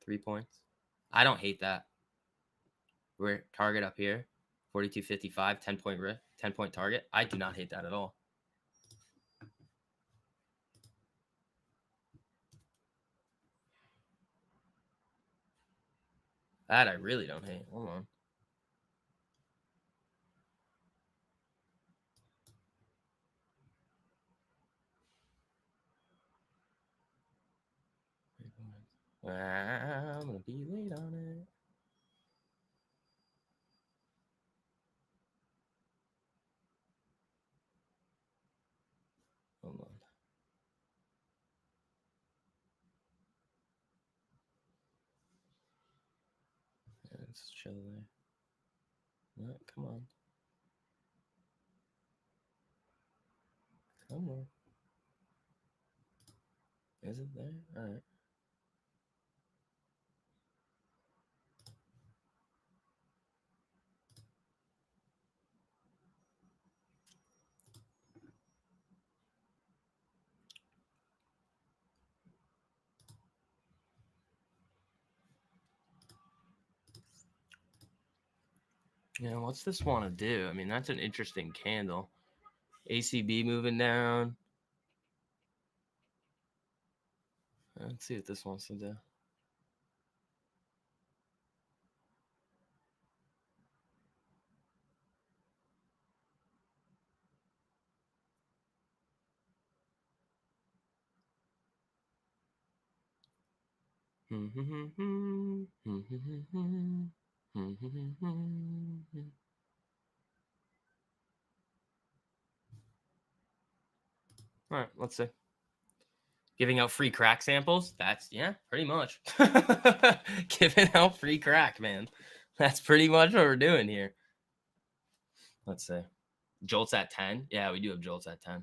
3 points. I don't hate that. We're target up here. 42.55, 10-point target. I do not hate that at all. That I really don't hate. Hold on. I'm gonna be late on it. Hold on. Yeah, let's chill there. No, come on. Come on. Is it there? All right. Yeah, what's this want to do? I mean, that's an interesting candle. ACB moving down. Let's see what this wants to do. All right, let's see. Giving out free crack samples? That's, yeah, pretty much. Giving out free crack, man. That's pretty much what we're doing here. Let's see. Jolts at 10? Yeah, we do have jolts at 10.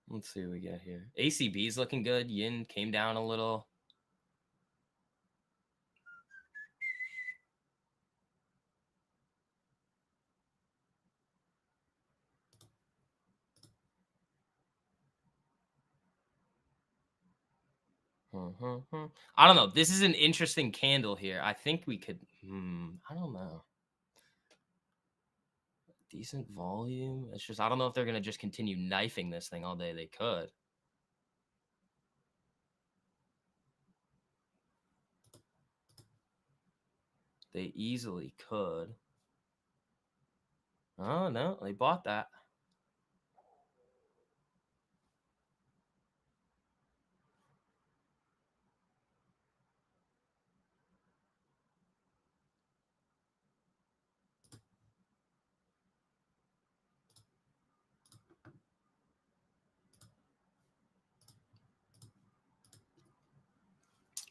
Let's see what we got here. ACB is looking good. Yin came down a little. I don't know. This is an interesting candle here. I think we could. I don't know. Decent volume. It's just I don't know if they're gonna just continue knifing this thing all day. They could. They easily could. Oh no, they bought that.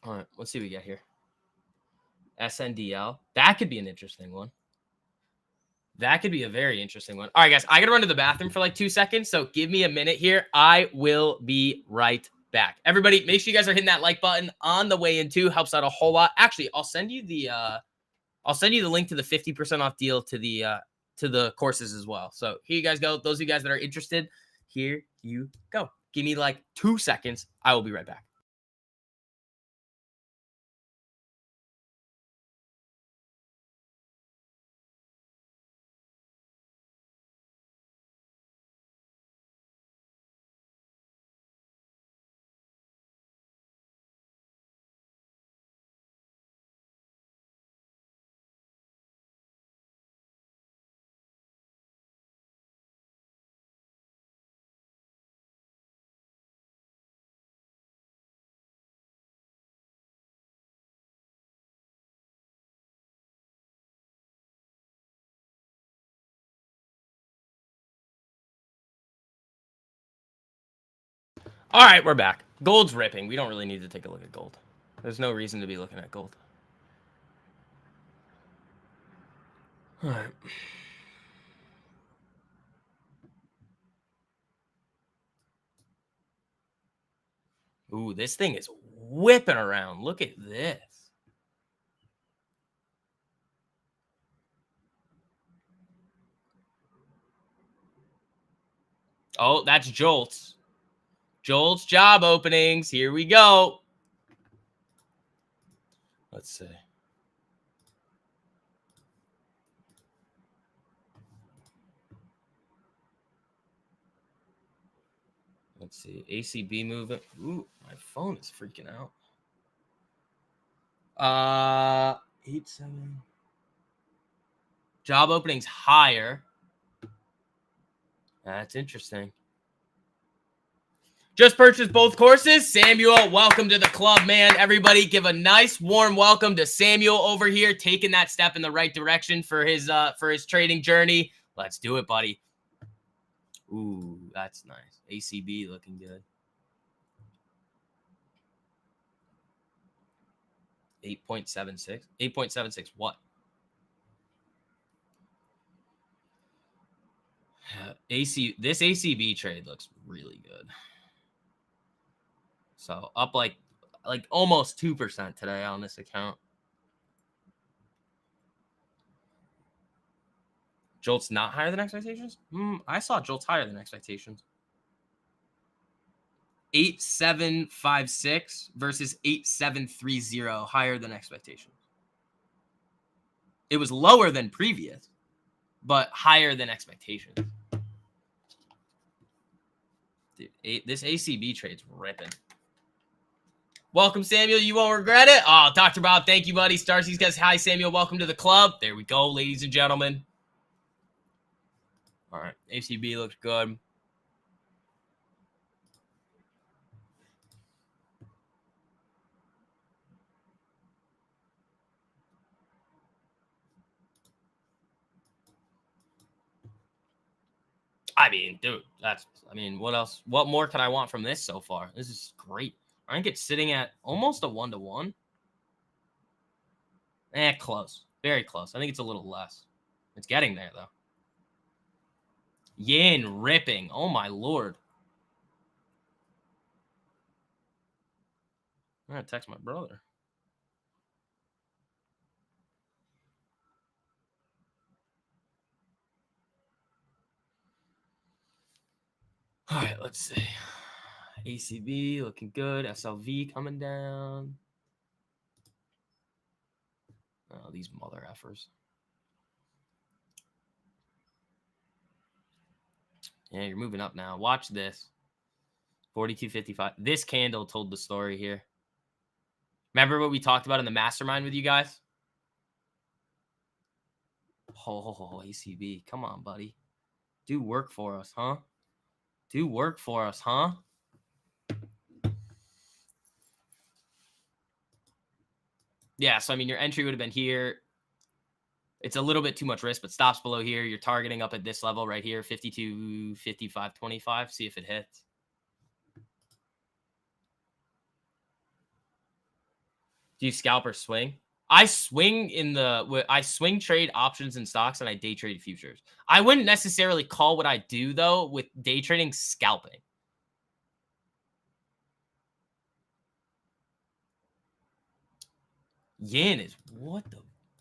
All right, let's see what we got here. SNDL. That could be an interesting one. That could be a very interesting one. All right, guys, I got to run to the bathroom for like 2 seconds. So give me a minute here. I will be right back. Everybody, make sure you guys are hitting that like button on the way in too. Helps out a whole lot. Actually, I'll send you the link to the 50% off deal to the courses as well. So here you guys go. Those of you guys that are interested, here you go. Give me like 2 seconds. I will be right back. All right, we're back. Gold's ripping. We don't really need to take a look at gold. There's no reason to be looking at gold. All right. Ooh, this thing is whipping around. Look at this. Oh, that's JOLTS. JOLTS job openings. Here we go. Let's see. Let's see. ACB movement. Ooh, my phone is freaking out. 87. Job openings higher. That's interesting. Just purchased both courses. Samuel, welcome to the club, man. Everybody give a nice warm welcome to Samuel over here, taking that step in the right direction for his trading journey. Let's do it, buddy. Ooh, that's nice. ACB looking good. 8.76. 8.76 what? This ACB trade looks really good. So up like almost 2% today on this account. JOLTS not higher than expectations? I saw JOLTS higher than expectations. 8756 versus 8730, higher than expectations. It was lower than previous, but higher than expectations. Dude, this ACB trade's ripping. Welcome, Samuel. You won't regret it. Oh, Dr. Bob, thank you, buddy. Starsies guys, hi, Samuel. Welcome to the club. There we go, ladies and gentlemen. All right, ACB looks good. I mean, dude, what else? What more could I want from this so far? This is great. I think it's sitting at almost a 1-to-1. Close. Very close. I think it's a little less. It's getting there, though. Yin ripping. Oh, my Lord. I'm going to text my brother. All right, let's see. ACB looking good. SLV coming down. Oh, these mother effers. Yeah, you're moving up now. Watch this. 42.55. This candle told the story here. Remember what we talked about in the mastermind with you guys? Oh, ACB. Come on, buddy. Do work for us, huh? Do work for us, huh? Yeah, so I mean, your entry would have been here. It's a little bit too much risk, but stops below here. You're targeting up at this level right here, 52, 55, 25. See if it hits. Do you scalp or swing? I swing trade options and stocks, and I day trade futures. I wouldn't necessarily call what I do, though, with day trading scalping. Yin is what the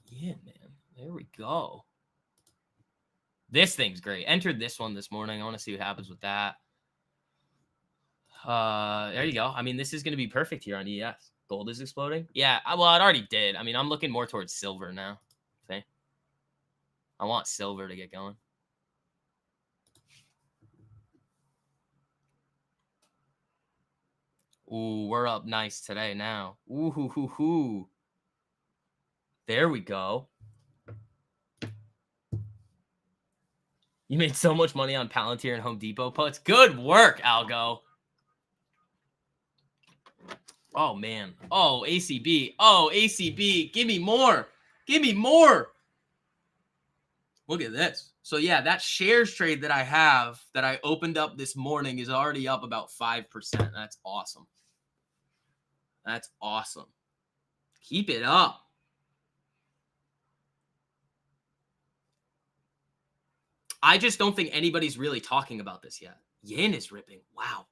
yin, man. There we go. This thing's great. Entered this one this morning. I want to see what happens with that. There you go. I mean, this is going to be perfect here on ES. Gold is exploding. Yeah, well, it already did. I mean, I'm looking more towards silver now. Okay. I want silver to get going. Ooh, we're up nice today now. Ooh, hoo, hoo, hoo. There we go. You made so much money on Palantir and Home Depot puts. Good work, Algo. Oh, man. Oh, ACB. Oh, ACB. Give me more. Give me more. Look at this. So, yeah, that shares trade that I have that I opened up this morning is already up about 5%. That's awesome. That's awesome. Keep it up. I just don't think anybody's really talking about this yet. Yin is ripping. Wow.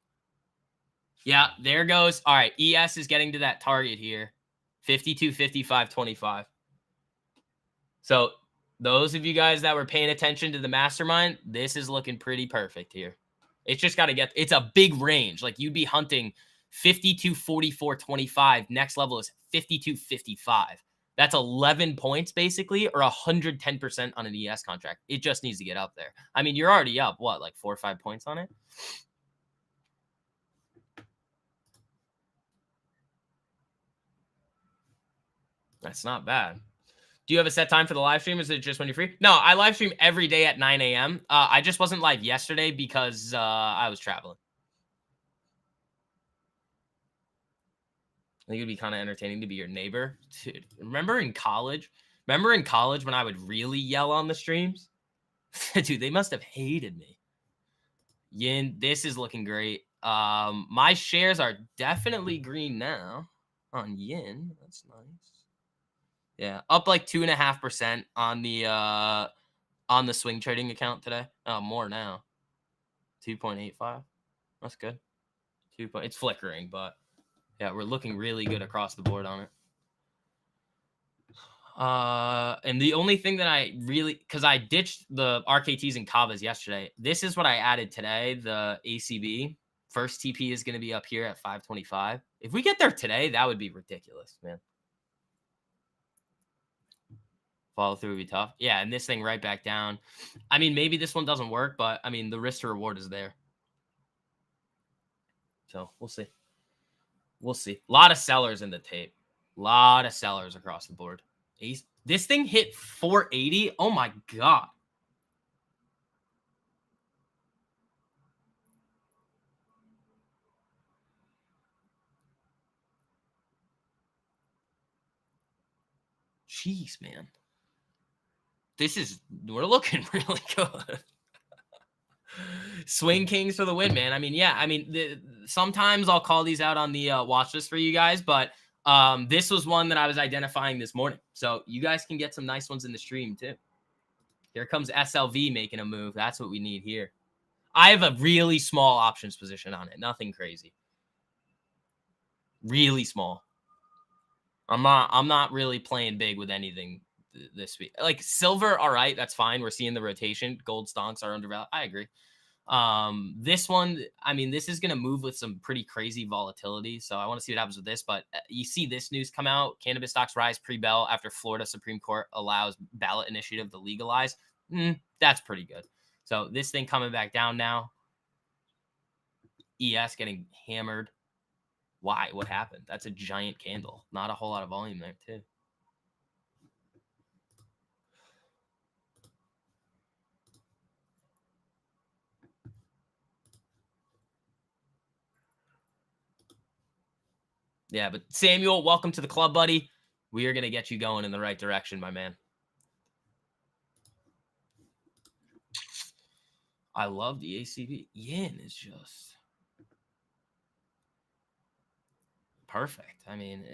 Yeah, there goes. All right, ES is getting to that target here. 52, 55, 25. So those of you guys that were paying attention to the mastermind, this is looking pretty perfect here. It's just got to get, it's a big range. Like you'd be hunting 52, 44, 25. Next level is 52, 55. That's 11 points basically, or 110% on an ES contract. It just needs to get up there. I mean, you're already up, what, like 4 or 5 points on it? That's not bad. Do you have a set time for the live stream? Is it just when you're free? No, I live stream every day at 9 a.m. I just wasn't live yesterday because I was traveling. I think it'd be kind of entertaining to be your neighbor. Dude, remember in college when I would really yell on the streams? Dude, they must have hated me. Yin, this is looking great. My shares are definitely green now on Yin. That's nice. Yeah, up like 2.5% on the swing trading account today. Oh, more now. 2.85. That's good. It's flickering, but yeah, we're looking really good across the board on it. And the only thing that I really, because I ditched the RKTs and Kavas yesterday, this is what I added today. The ACB first TP is going to be up here at 525. If we get there today, that would be ridiculous, man. Follow through would be tough. Yeah, and this thing right back down. I mean, maybe this one doesn't work, but I mean, the risk to reward is there. So we'll see. We'll see. A lot of sellers in the tape. A lot of sellers across the board. This thing hit 480. Oh my God. Jeez, man. We're looking really good. Swing Kings for the win, man. I mean, yeah. I mean, sometimes I'll call these out on the watch list for you guys, but this was one that I was identifying this morning. So you guys can get some nice ones in the stream too. Here comes SLV making a move. That's what we need here. I have a really small options position on it. Nothing crazy. Really small. I'm not really playing big with anything this week. Like silver, all right, that's fine. We're seeing the rotation. Gold stonks are undervalued. I agree. This one, I mean, this is going to move with some pretty crazy volatility. So I want to see what happens with this. But you see this news come out. Cannabis stocks rise pre-bell after Florida Supreme Court allows ballot initiative to legalize. That's pretty good. So this thing coming back down now. ES getting hammered. Why? What happened? That's a giant candle. Not a whole lot of volume there, too. Yeah, but Samuel, welcome to the club, buddy. We are going to get you going in the right direction, my man. I love the ACB. Yin is just perfect. I mean,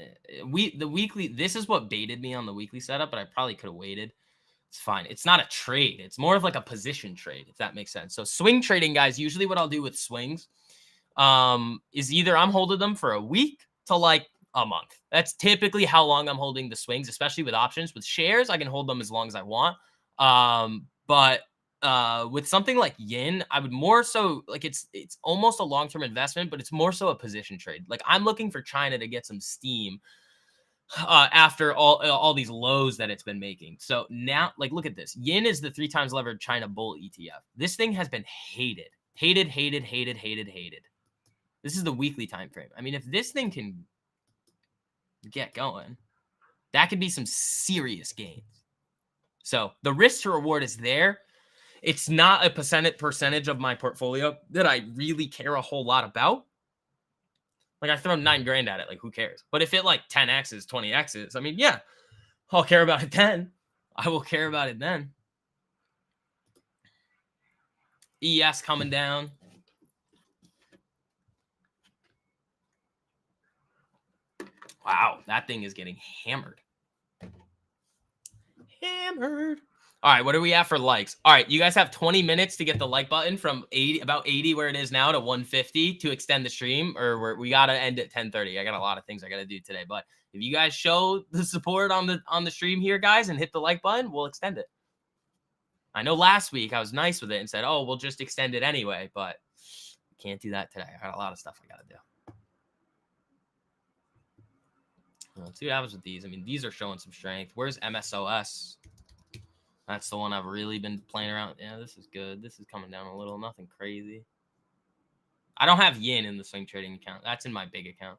the weekly, this is what baited me on the weekly setup, but I probably could have waited. It's fine. It's not a trade. It's more of like a position trade, if that makes sense. So swing trading, guys, usually what I'll do with swings is either I'm holding them for a week to like a month. That's typically how long I'm holding the swings, especially with options. With shares, I can hold them as long as I want. But with something like Yin, I would more so like it's almost a long-term investment, but it's more so a position trade. Like I'm looking for China to get some steam after all these lows that it's been making. So now, like, look at this. Yin is the 3 times levered China bull ETF. This thing has been hated. This is the weekly time frame. I mean, if this thing can get going, that could be some serious gains. So the risk to reward is there. It's not a percentage of my portfolio that I really care a whole lot about. Like I throw $9,000 at it, like who cares? But if it like 10x's, 20x's, I mean, yeah, I'll care about it then. I will care about it then. ES coming down. Wow, that thing is getting hammered. Hammered. All right, what are we at for likes? All right, you guys have 20 minutes to get the like button from about 80 where it is now to 150 to extend the stream, or we got to end at 10:30. I got a lot of things I got to do today, but if you guys show the support on the stream here, guys, and hit the like button, we'll extend it. I know last week I was nice with it and said, oh, we'll just extend it anyway, but Can't do that today. I got a lot of stuff I got to do. Let's see what happens with these. I mean, these are showing some strength. Where's MSOS? That's the one I've really been playing around. Yeah, this is good. This is coming down a little. Nothing crazy. I don't have yin in the swing trading account. That's in my big account.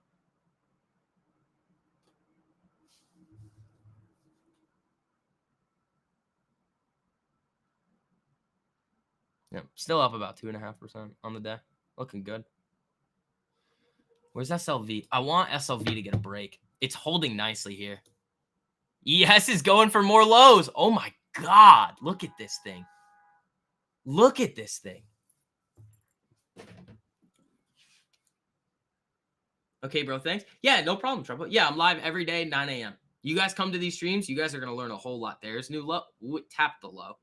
Yep, still up about 2.5% on the day. Looking good. Where's SLV? I want SLV to get a break. It's holding nicely here. ES is going for more lows. Oh my God. Look at this thing. Look at this thing. Okay, bro. Thanks. Yeah, no problem, Trouble. Yeah, I'm live every day, 9 a.m. You guys come to these streams. You guys are going to learn a whole lot. There's new low. Ooh, tap the low.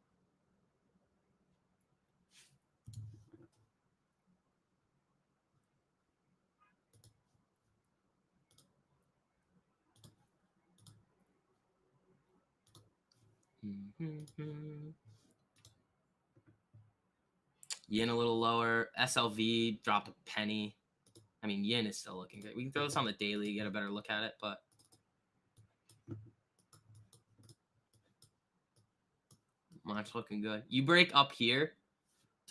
Yin a little lower. SLV dropped a penny. I mean, yin is still looking great. We can throw this on the daily, get a better look at it, but much looking good. You break up here,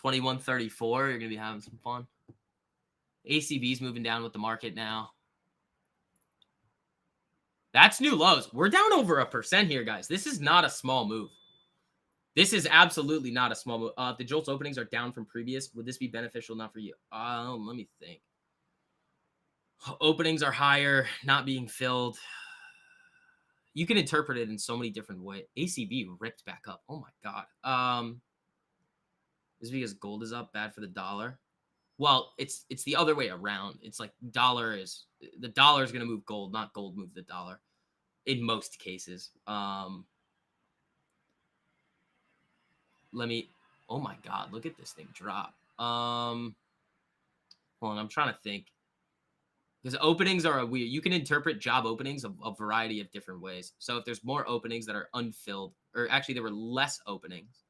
21.34. You're gonna be having some fun. ACB's moving down with the market now. That's new lows. We're down over 1% here, guys. This is not a small move. This is absolutely not a small move. If the JOLTS openings are down from previous, would this be beneficial enough for you? Let me think. Openings are higher, not being filled. You can interpret it in so many different ways. ACB ripped back up. Oh my God. Is it because gold is up, bad for the dollar? Well, it's the other way around. It's like the dollar is going to move gold, not gold move the dollar in most cases. Oh my God, look at this thing drop. Hold on, I'm trying to think. Because openings are weird. You can interpret job openings a variety of different ways. So if there's more openings that are unfilled, or actually there were less openings.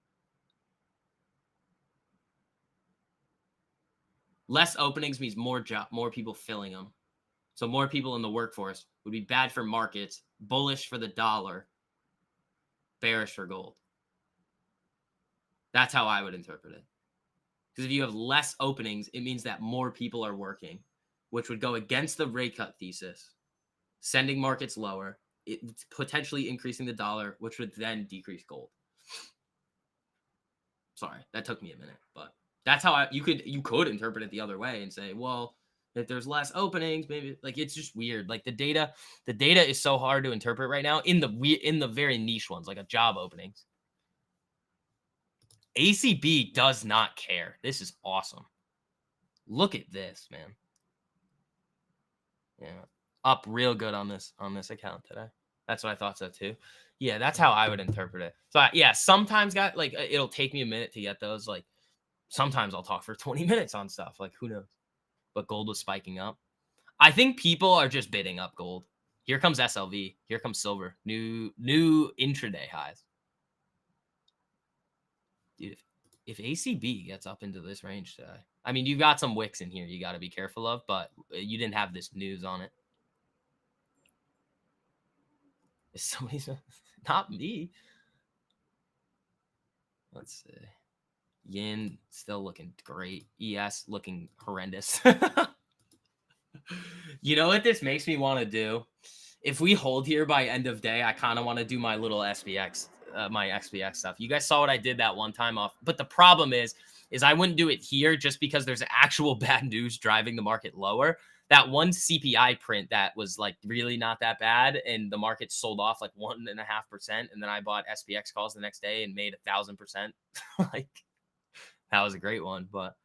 Less openings means more people filling them. So more people in the workforce would be bad for markets, bullish for the dollar, bearish for gold. That's how I would interpret it. Because if you have less openings, it means that more people are working, which would go against the rate cut thesis, sending markets lower, potentially increasing the dollar, which would then decrease gold. Sorry, that took me a minute, but that's how you could interpret it the other way and say, well, if there's less openings, maybe like it's just weird. Like the data is so hard to interpret right now in the very niche ones, like a job openings. ACB does not care. This is awesome. Look at this, man. Yeah, up real good on this account today. That's what I thought so too. Yeah, that's how I would interpret it. So yeah, sometimes like it'll take me a minute to get those. Like sometimes I'll talk for 20 minutes on stuff. Like who knows? But gold was spiking up. I think people are just bidding up gold. Here comes SLV. Here comes silver. New intraday highs. Dude, if ACB gets up into this range today, I mean, you've got some wicks in here you got to be careful of, but you didn't have this news on it. Is somebody's not me? Let's see. Yin still looking great. ES looking horrendous. You know what this makes me want to do? If we hold here by end of day, I kind of want to do my little SPX, my XPX stuff. You guys saw what I did that one time off. But the problem is I wouldn't do it here just because there's actual bad news driving the market lower. That one CPI print that was like really not that bad, and the market sold off like 1.5%, and then I bought SPX calls the next day and made 1,000%. Like that was a great one, but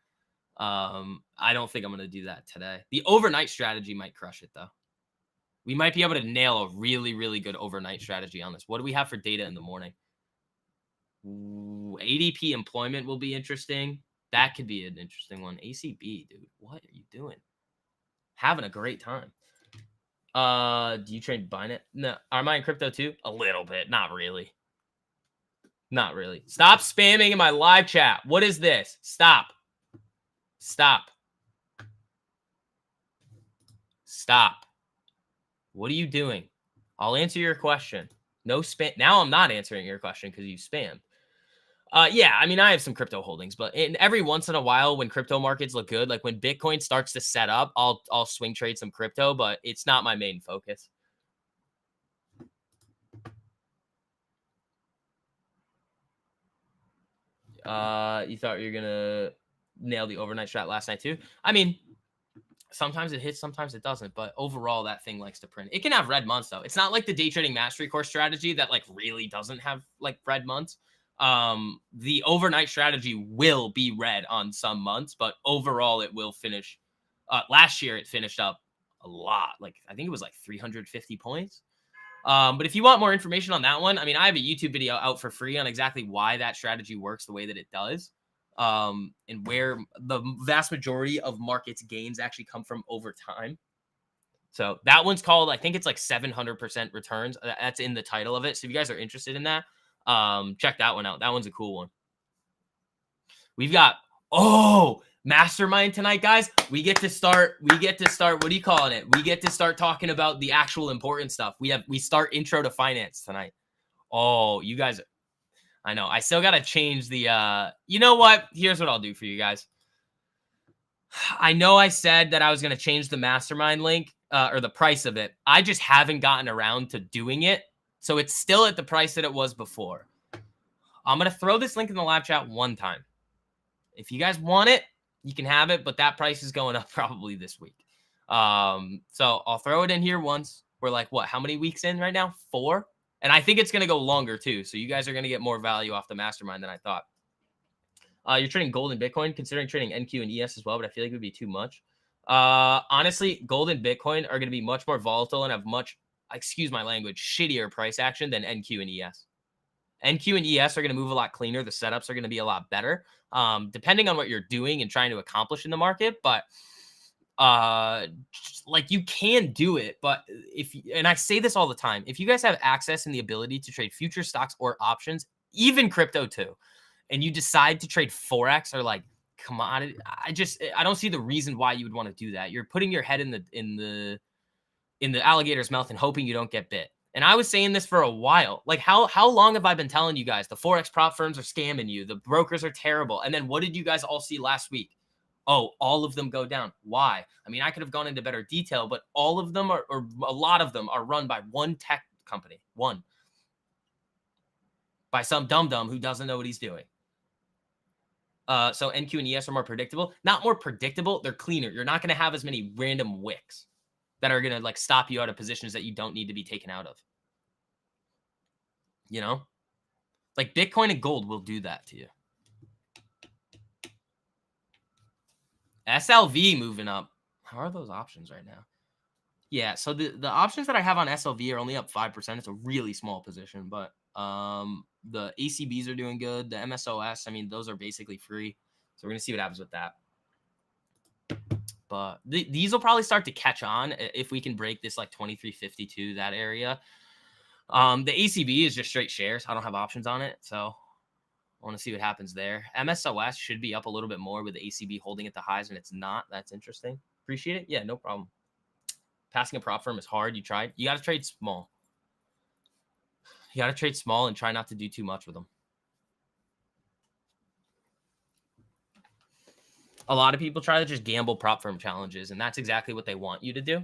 I don't think I'm going to do that today. The overnight strategy might crush it, though. We might be able to nail a really, really good overnight strategy on this. What do we have for data in the morning? Ooh, ADP employment will be interesting. That could be an interesting one. ACB, dude. What are you doing? Having a great time. Do you trade Binance? No. Am I in crypto too? A little bit. Not really. Not really. Stop spamming in my live chat. What is this? Stop. Stop. Stop. What are you doing? I'll answer your question. No spam. Now I'm not answering your question because you spammed. Yeah, I mean, I have some crypto holdings, but every once in a while when crypto markets look good, like when Bitcoin starts to set up, I'll swing trade some crypto, but it's not my main focus. You thought you were gonna nail the overnight strat last night too? I mean, sometimes it hits, sometimes it doesn't, but overall that thing likes to print. It can have red months though. It's not like the day trading mastery course strategy that like really doesn't have like red months. The overnight strategy will be red on some months, but overall it will finish. Last year it finished up a lot. Like I think it was like 350 points. But if you want more information on that one, I mean, I have a YouTube video out for free on exactly why that strategy works the way that it does. And where the vast majority of markets gains actually come from over time. So that one's called, I think it's like 700% returns. That's in the title of it. So if you guys are interested in that, check that one out. That one's a cool one. We've got, mastermind tonight, guys. We get to start, what are you calling it? We get to start talking about the actual important stuff. We start intro to finance tonight. Oh, you guys, I know. I still got to change the, you know what? Here's what I'll do for you guys. I know I said that I was going to change the mastermind link or the price of it. I just haven't gotten around to doing it. So it's still at the price that it was before. I'm going to throw this link in the live chat one time. If you guys want it, you can have it, but that price is going up probably this week. So I'll throw it in here once. We're like, what, how many weeks in right now? 4? And I think it's going to go longer too. So you guys are going to get more value off the mastermind than I thought. You're trading gold and Bitcoin, considering trading NQ and ES as well, but I feel like it would be too much. Honestly, gold and Bitcoin are going to be much more volatile and have much, excuse my language, shittier price action than NQ and ES. NQ and ES are going to move a lot cleaner. The setups are going to be a lot better, depending on what you're doing and trying to accomplish in the market. But like you can do it, but and I say this all the time, if you guys have access and the ability to trade future stocks or options, even crypto too, and you decide to trade Forex or like commodity, I don't see the reason why you would want to do that. You're putting your head in the alligator's mouth and hoping you don't get bit. And I was saying this for a while. Like how long have I been telling you guys the Forex prop firms are scamming you? The brokers are terrible. And then what did you guys all see last week? Oh, all of them go down. Why? I mean, I could have gone into better detail, but all of them or a lot of them are run by one tech company. One. By some dum-dum who doesn't know what he's doing. So NQ and ES are more predictable. Not more predictable. They're cleaner. You're not going to have as many random wicks that are going to like stop you out of positions that you don't need to be taken out of. You know, like Bitcoin and gold will do that to you. SLV moving up. How are those options right now? Yeah, so the options that I have on SLV are only up 5%. It's a really small position, but the ACBs are doing good. The MSOS, I mean, those are basically free. So we're going to see what happens with that. But these will probably start to catch on if we can break this like 2352, that area. The ACB is just straight shares. I don't have options on it, so I want to see what happens there. MSOS should be up a little bit more with the ACB holding at the highs, and it's not. That's interesting. Appreciate it. Yeah, no problem. Passing a prop firm is hard. You tried. You got to trade small. You got to trade small and try not to do too much with them. A lot of people try to just gamble prop firm challenges, and that's exactly what they want you to do.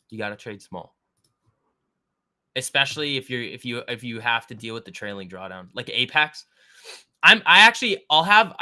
You got to trade small, especially if you have to deal with the trailing drawdown, like Apex. I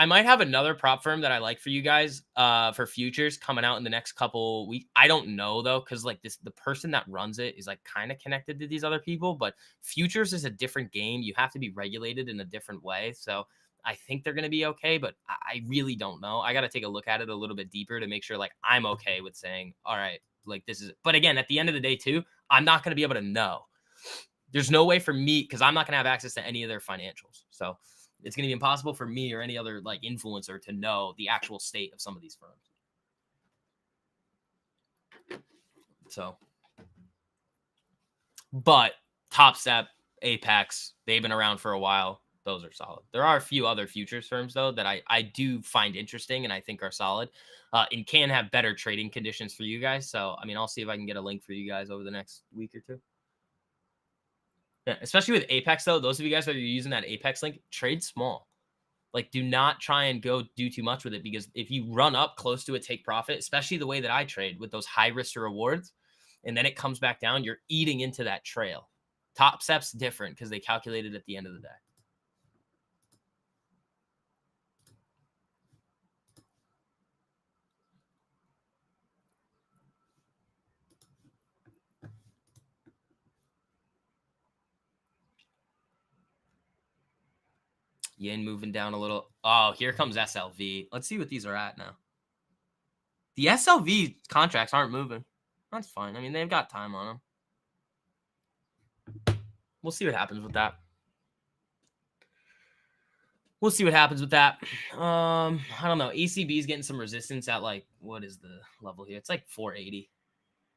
might have another prop firm that I like for you guys for futures coming out in the next couple weeks. I don't know though, because like the person that runs it is like kind of connected to these other people, but futures is a different game. You have to be regulated in a different way. So I think they're gonna be okay, but I really don't know. I gotta take a look at it a little bit deeper to make sure like I'm okay with saying, all right, like this is it. But again, at the end of the day too, I'm not gonna be able to know. There's no way for me because I'm not gonna have access to any of their financials. So it's going to be impossible for me or any other like influencer to know the actual state of some of these firms. So, but Top Step, Apex, they've been around for a while. Those are solid. There are a few other futures firms though that I do find interesting and I think are solid, and can have better trading conditions for you guys. So I mean, I'll see if I can get a link for you guys over the next week or two. Yeah, especially with Apex though. Those of you guys that are using that Apex link, trade small. Like, do not try and go do too much with it, because if you run up close to a take profit, especially the way that I trade with those high risk to rewards, and then it comes back down, you're eating into that trail. Top Step's different because they calculate it at the end of the day. Yen moving down a little. Oh, here comes SLV. Let's see what these are at now. The SLV contracts aren't moving. That's fine. I mean, they've got time on them. We'll see what happens with that. We'll see what happens with that. I don't know. ECB is getting some resistance at, like, what is the level here? It's like 480.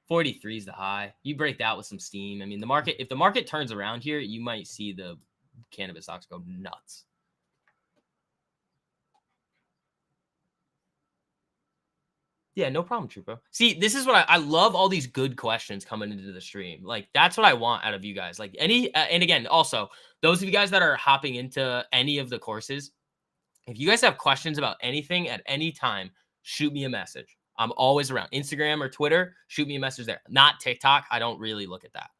43 is the high. You break that with some steam. I mean, the market, if the market turns around here, you might see the cannabis stocks go nuts. Yeah, no problem, Trupo. See, this is what I love, all these good questions coming into the stream. Like, that's what I want out of you guys. Like, and again, also, those of you guys that are hopping into any of the courses, if you guys have questions about anything at any time, shoot me a message. I'm always around. Instagram or Twitter, shoot me a message there. Not TikTok. I don't really look at that.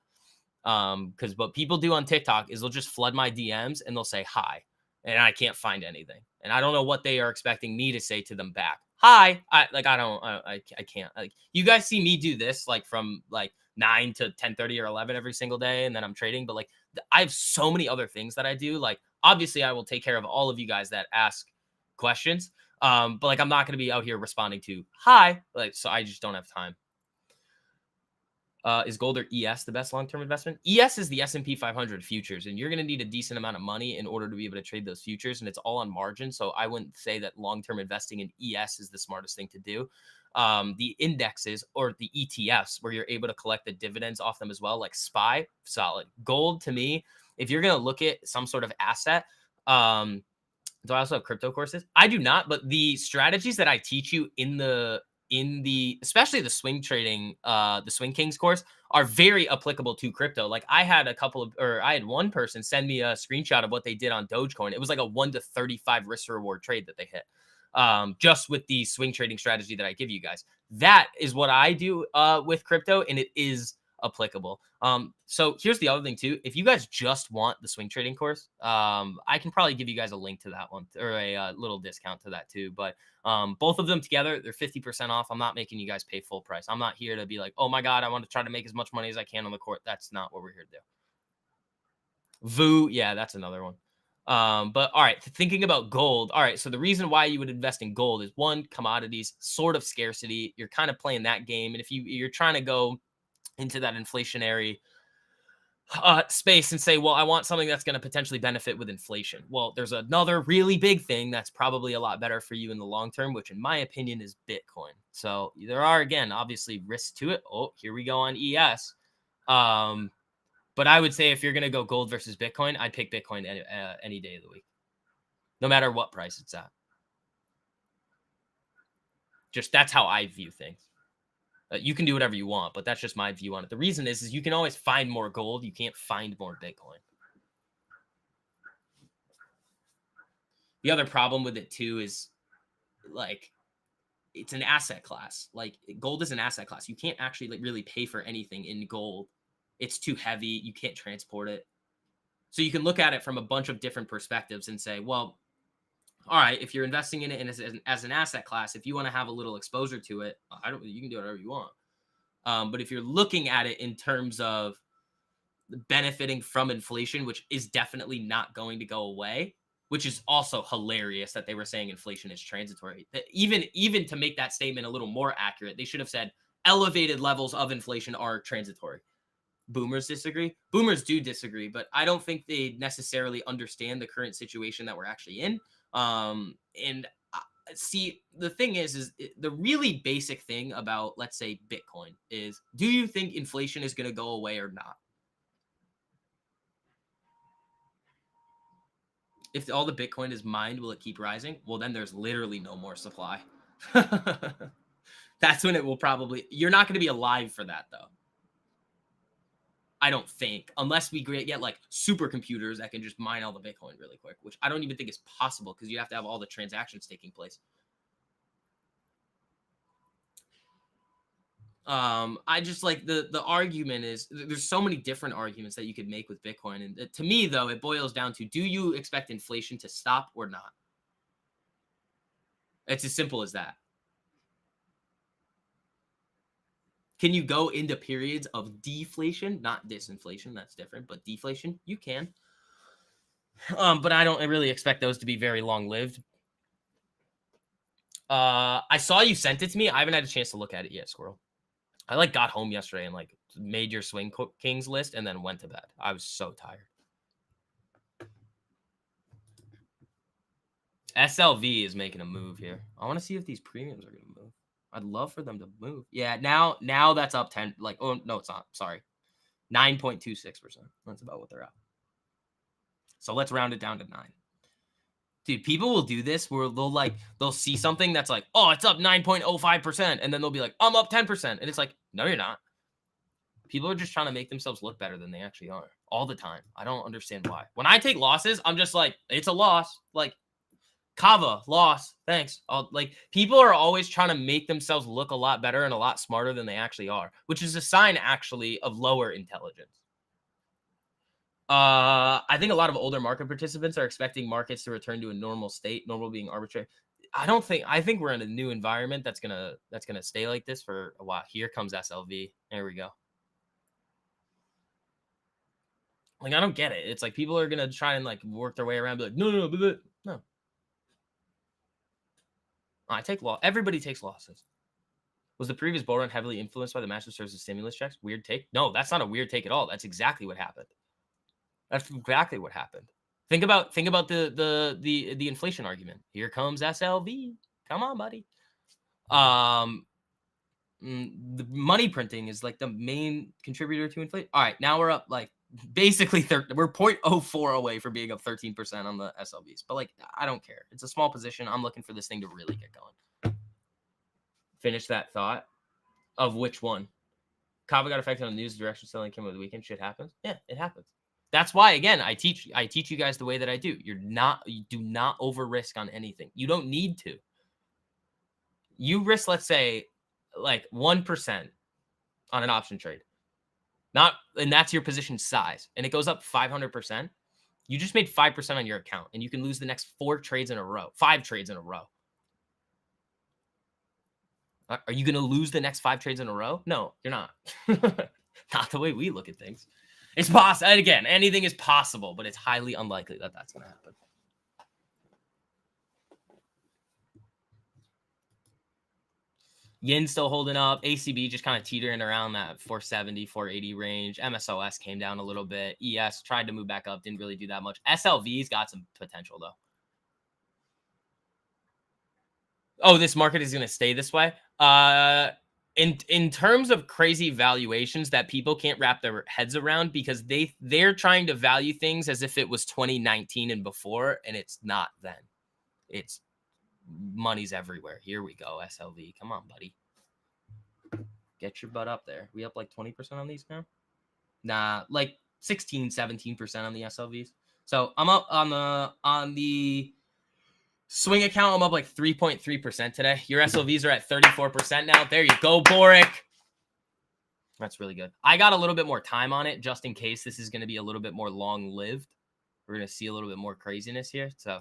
Because what people do on TikTok is they'll just flood my DMs and they'll say hi, and I can't find anything, and I don't know what they are expecting me to say to them back. Hi, I can't. Like, you guys see me do this like from like 9 to 10:30 or 11 every single day, and then I'm trading. But like, I have so many other things that I do. Like, obviously, I will take care of all of you guys that ask questions. But like, I'm not going to be out here responding to hi. Like, so I just don't have time. Is gold or ES the best long-term investment? ES is the S&P 500 futures, and you're going to need a decent amount of money in order to be able to trade those futures, and it's all on margin. So I wouldn't say that long-term investing in ES is the smartest thing to do. The indexes or the ETFs, where you're able to collect the dividends off them as well, like SPY, solid. Gold, to me, if you're going to look at some sort of asset, do I also have crypto courses? I do not, but the strategies that I teach you in the especially the swing trading, the Swing Kings course, are very applicable to crypto. Like, I had one person send me a screenshot of what they did on Dogecoin. It was like a 1 to 35 risk to reward trade that they hit, just with the swing trading strategy that I give you guys. That is what I do with crypto, and it is applicable. So here's the other thing too. If you guys just want the swing trading course, I can probably give you guys a link to that one, or a little discount to that too. But both of them together, they're 50% off. I'm not making you guys pay full price. I'm not here to be like, oh my God, I want to try to make as much money as I can on the court. That's not what we're here to do. VU, yeah, that's another one. But all right, thinking about gold. All right, so the reason why you would invest in gold is, one, commodities, sort of scarcity. You're kind of playing that game. And if you're trying to go into that inflationary space and say, well, I want something that's going to potentially benefit with inflation. Well, there's another really big thing that's probably a lot better for you in the long term, which in my opinion is Bitcoin. So there are, again, obviously risks to it. Oh, here we go on ES. But I would say if you're going to go gold versus Bitcoin, I'd pick Bitcoin any day of the week, no matter what price it's at. Just that's how I view things. You can do whatever you want, but that's just my view on it. The reason is you can always find more gold. You can't find more Bitcoin. The other problem with it too is, like, it's an asset class. Like, gold is an asset class. You can't actually like really pay for anything in gold. It's too heavy. You can't transport it. So you can look at it from a bunch of different perspectives and say, well, all right, if you're investing in it as an asset class, if you want to have a little exposure to it, you can do whatever you want. But if you're looking at it in terms of benefiting from inflation, which is definitely not going to go away, which is also hilarious that they were saying inflation is transitory. Even to make that statement a little more accurate, they should have said elevated levels of inflation are transitory. Boomers disagree. Boomers do disagree, but I don't think they necessarily understand the current situation that we're actually in. And see, the thing is the really basic thing about, let's say, Bitcoin is, do you think inflation is going to go away or not? If all the Bitcoin is mined, will it keep rising? Well, then there's literally no more supply. That's when it will probably... You're not going to be alive for that, though. I don't think. Unless we get, like, supercomputers that can just mine all the Bitcoin really quick, which I don't even think is possible because you have to have all the transactions taking place. I just like the argument is there's so many different arguments that you could make with Bitcoin. And to me, though, it boils down to, do you expect inflation to stop or not? It's as simple as that. Can you go into periods of deflation? Not disinflation, that's different, but deflation, you can. But I don't really expect those to be very long-lived. I saw you sent it to me. I haven't had a chance to look at it yet, Squirrel. I like got home yesterday and like made your swing kings list and then went to bed. I was so tired. SLV is making a move here. I want to see if these premiums are going to move. I'd love for them to move. Yeah, now that's up 10. Like, oh no, it's not. Sorry, 9.26%. That's about what they're at. So let's round it down to 9. Dude, people will do this where they'll see something that's like, oh, it's up 9.05%, and then they'll be like, I'm up 10%, and it's like, no, you're not. People are just trying to make themselves look better than they actually are all the time. I don't understand why. When I take losses, I'm just like, it's a loss. Like, Kava, loss, thanks. People are always trying to make themselves look a lot better and a lot smarter than they actually are, which is a sign, actually, of lower intelligence. I think a lot of older market participants are expecting markets to return to a normal state, normal being arbitrary. I think we're in a new environment that's gonna stay like this for a while. Here comes SLV. There we go. Like, I don't get it. It's like people are gonna try and like work their way around, be like, no. I take loss. Everybody takes losses. Was the previous bull run heavily influenced by the massive source of stimulus checks? Weird take? No, that's not a weird take at all. That's exactly what happened. That's exactly what happened. Think about the inflation argument. Here comes SLV. Come on, buddy. The money printing is like the main contributor to inflation. All right, now we're up like basically we're 0.04 away from being up 13% on the SLVs. But like, I don't care. It's a small position. I'm looking for this thing to really get going. Finish that thought of which one. Kava got affected on the news direction selling came over the weekend. Shit happens. Yeah, it happens. That's why, again, I teach you guys the way that I do. You do not over risk on anything. You don't need to. You risk, let's say, like 1% on an option trade. And that's your position size. And it goes up 500%. You just made 5% on your account, and you can lose the next 5 trades in a row. Are you going to lose the next 5 trades in a row? No, you're not. Not the way we look at things. It's possible. And again, anything is possible, but it's highly unlikely that that's going to happen. Yen still holding up. ACB just kind of teetering around that 470, 480 range. MSOS came down a little bit. ES tried to move back up. Didn't really do that much. SLV's got some potential, though. Oh, this market is going to stay this way? In terms of crazy valuations that people can't wrap their heads around, because they're trying to value things as if it was 2019 and before, and it's not then. It's money's everywhere. Here we go, SLV. Come on, buddy. Get your butt up there. We up like 20% on these now? Nah, like 16, 17% on the SLVs. So I'm up on the swing account. I'm up like 3.3% today. Your SLVs are at 34% now. There you go, Boric. That's really good. I got a little bit more time on it just in case this is going to be a little bit more long-lived. We're going to see a little bit more craziness here. So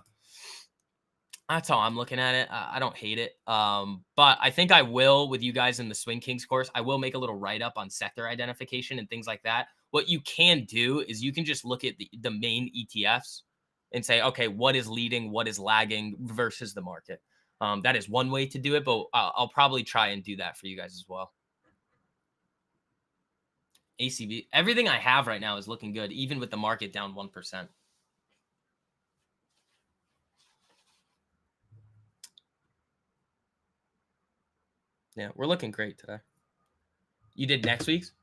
that's how I'm looking at it. I don't hate it. But I think I will, with you guys in the Swing Kings course, I will make a little write-up on sector identification and things like that. What you can do is you can just look at the main ETFs and say, okay, what is leading, what is lagging versus the market. That is one way to do it, but I'll probably try and do that for you guys as well. ACB, everything I have right now is looking good, even with the market down 1%. Yeah, we're looking great today. You did next week's?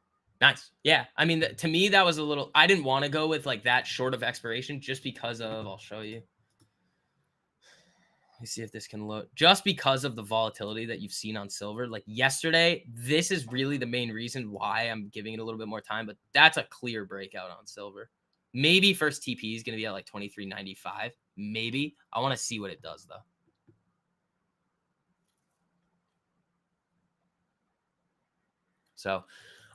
Nice. Yeah, I mean, to me, that was a little... I didn't want to go with like that short of expiration just because of... I'll show you. Let me see if this can load. Just because of the volatility that you've seen on silver, like yesterday, this is really the main reason why I'm giving it a little bit more time, but that's a clear breakout on silver. Maybe first TP is going to be at like 23.95. Maybe. I want to see what it does, though. So,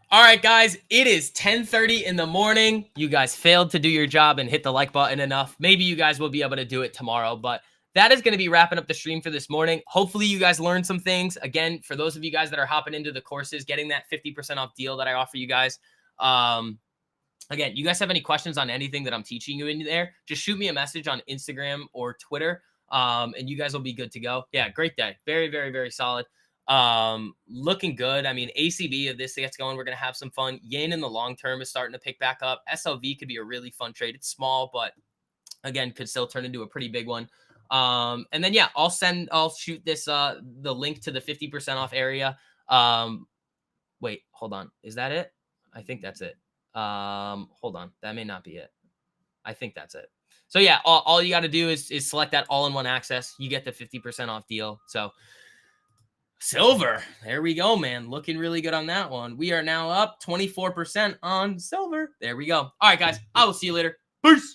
all right, guys, it is 10:30 in the morning. You guys failed to do your job and hit the like button enough. Maybe you guys will be able to do it tomorrow, but that is going to be wrapping up the stream for this morning. Hopefully you guys learned some things. Again, for those of you guys that are hopping into the courses, getting that 50% off deal that I offer you guys. Again, you guys have any questions on anything that I'm teaching you in there, just shoot me a message on Instagram or Twitter, and you guys will be good to go. Yeah, great day. Very, very, very solid. Looking good. I mean, ACB, if this gets going, we're going to have some fun. Yen in the long term is starting to pick back up. SLV could be a really fun trade. It's small, but again, could still turn into a pretty big one. And then, yeah, I'll shoot this, the link to the 50% off area. Wait, hold on. Is that it? I think that's it. Hold on. That may not be it. I think that's it. So yeah, all you got to do is select that all-in-one access. You get the 50% off deal. So silver, there we go, man. Looking really good on that one. We are now up 24% on silver. There we go. All right, guys, I will see you later. Peace.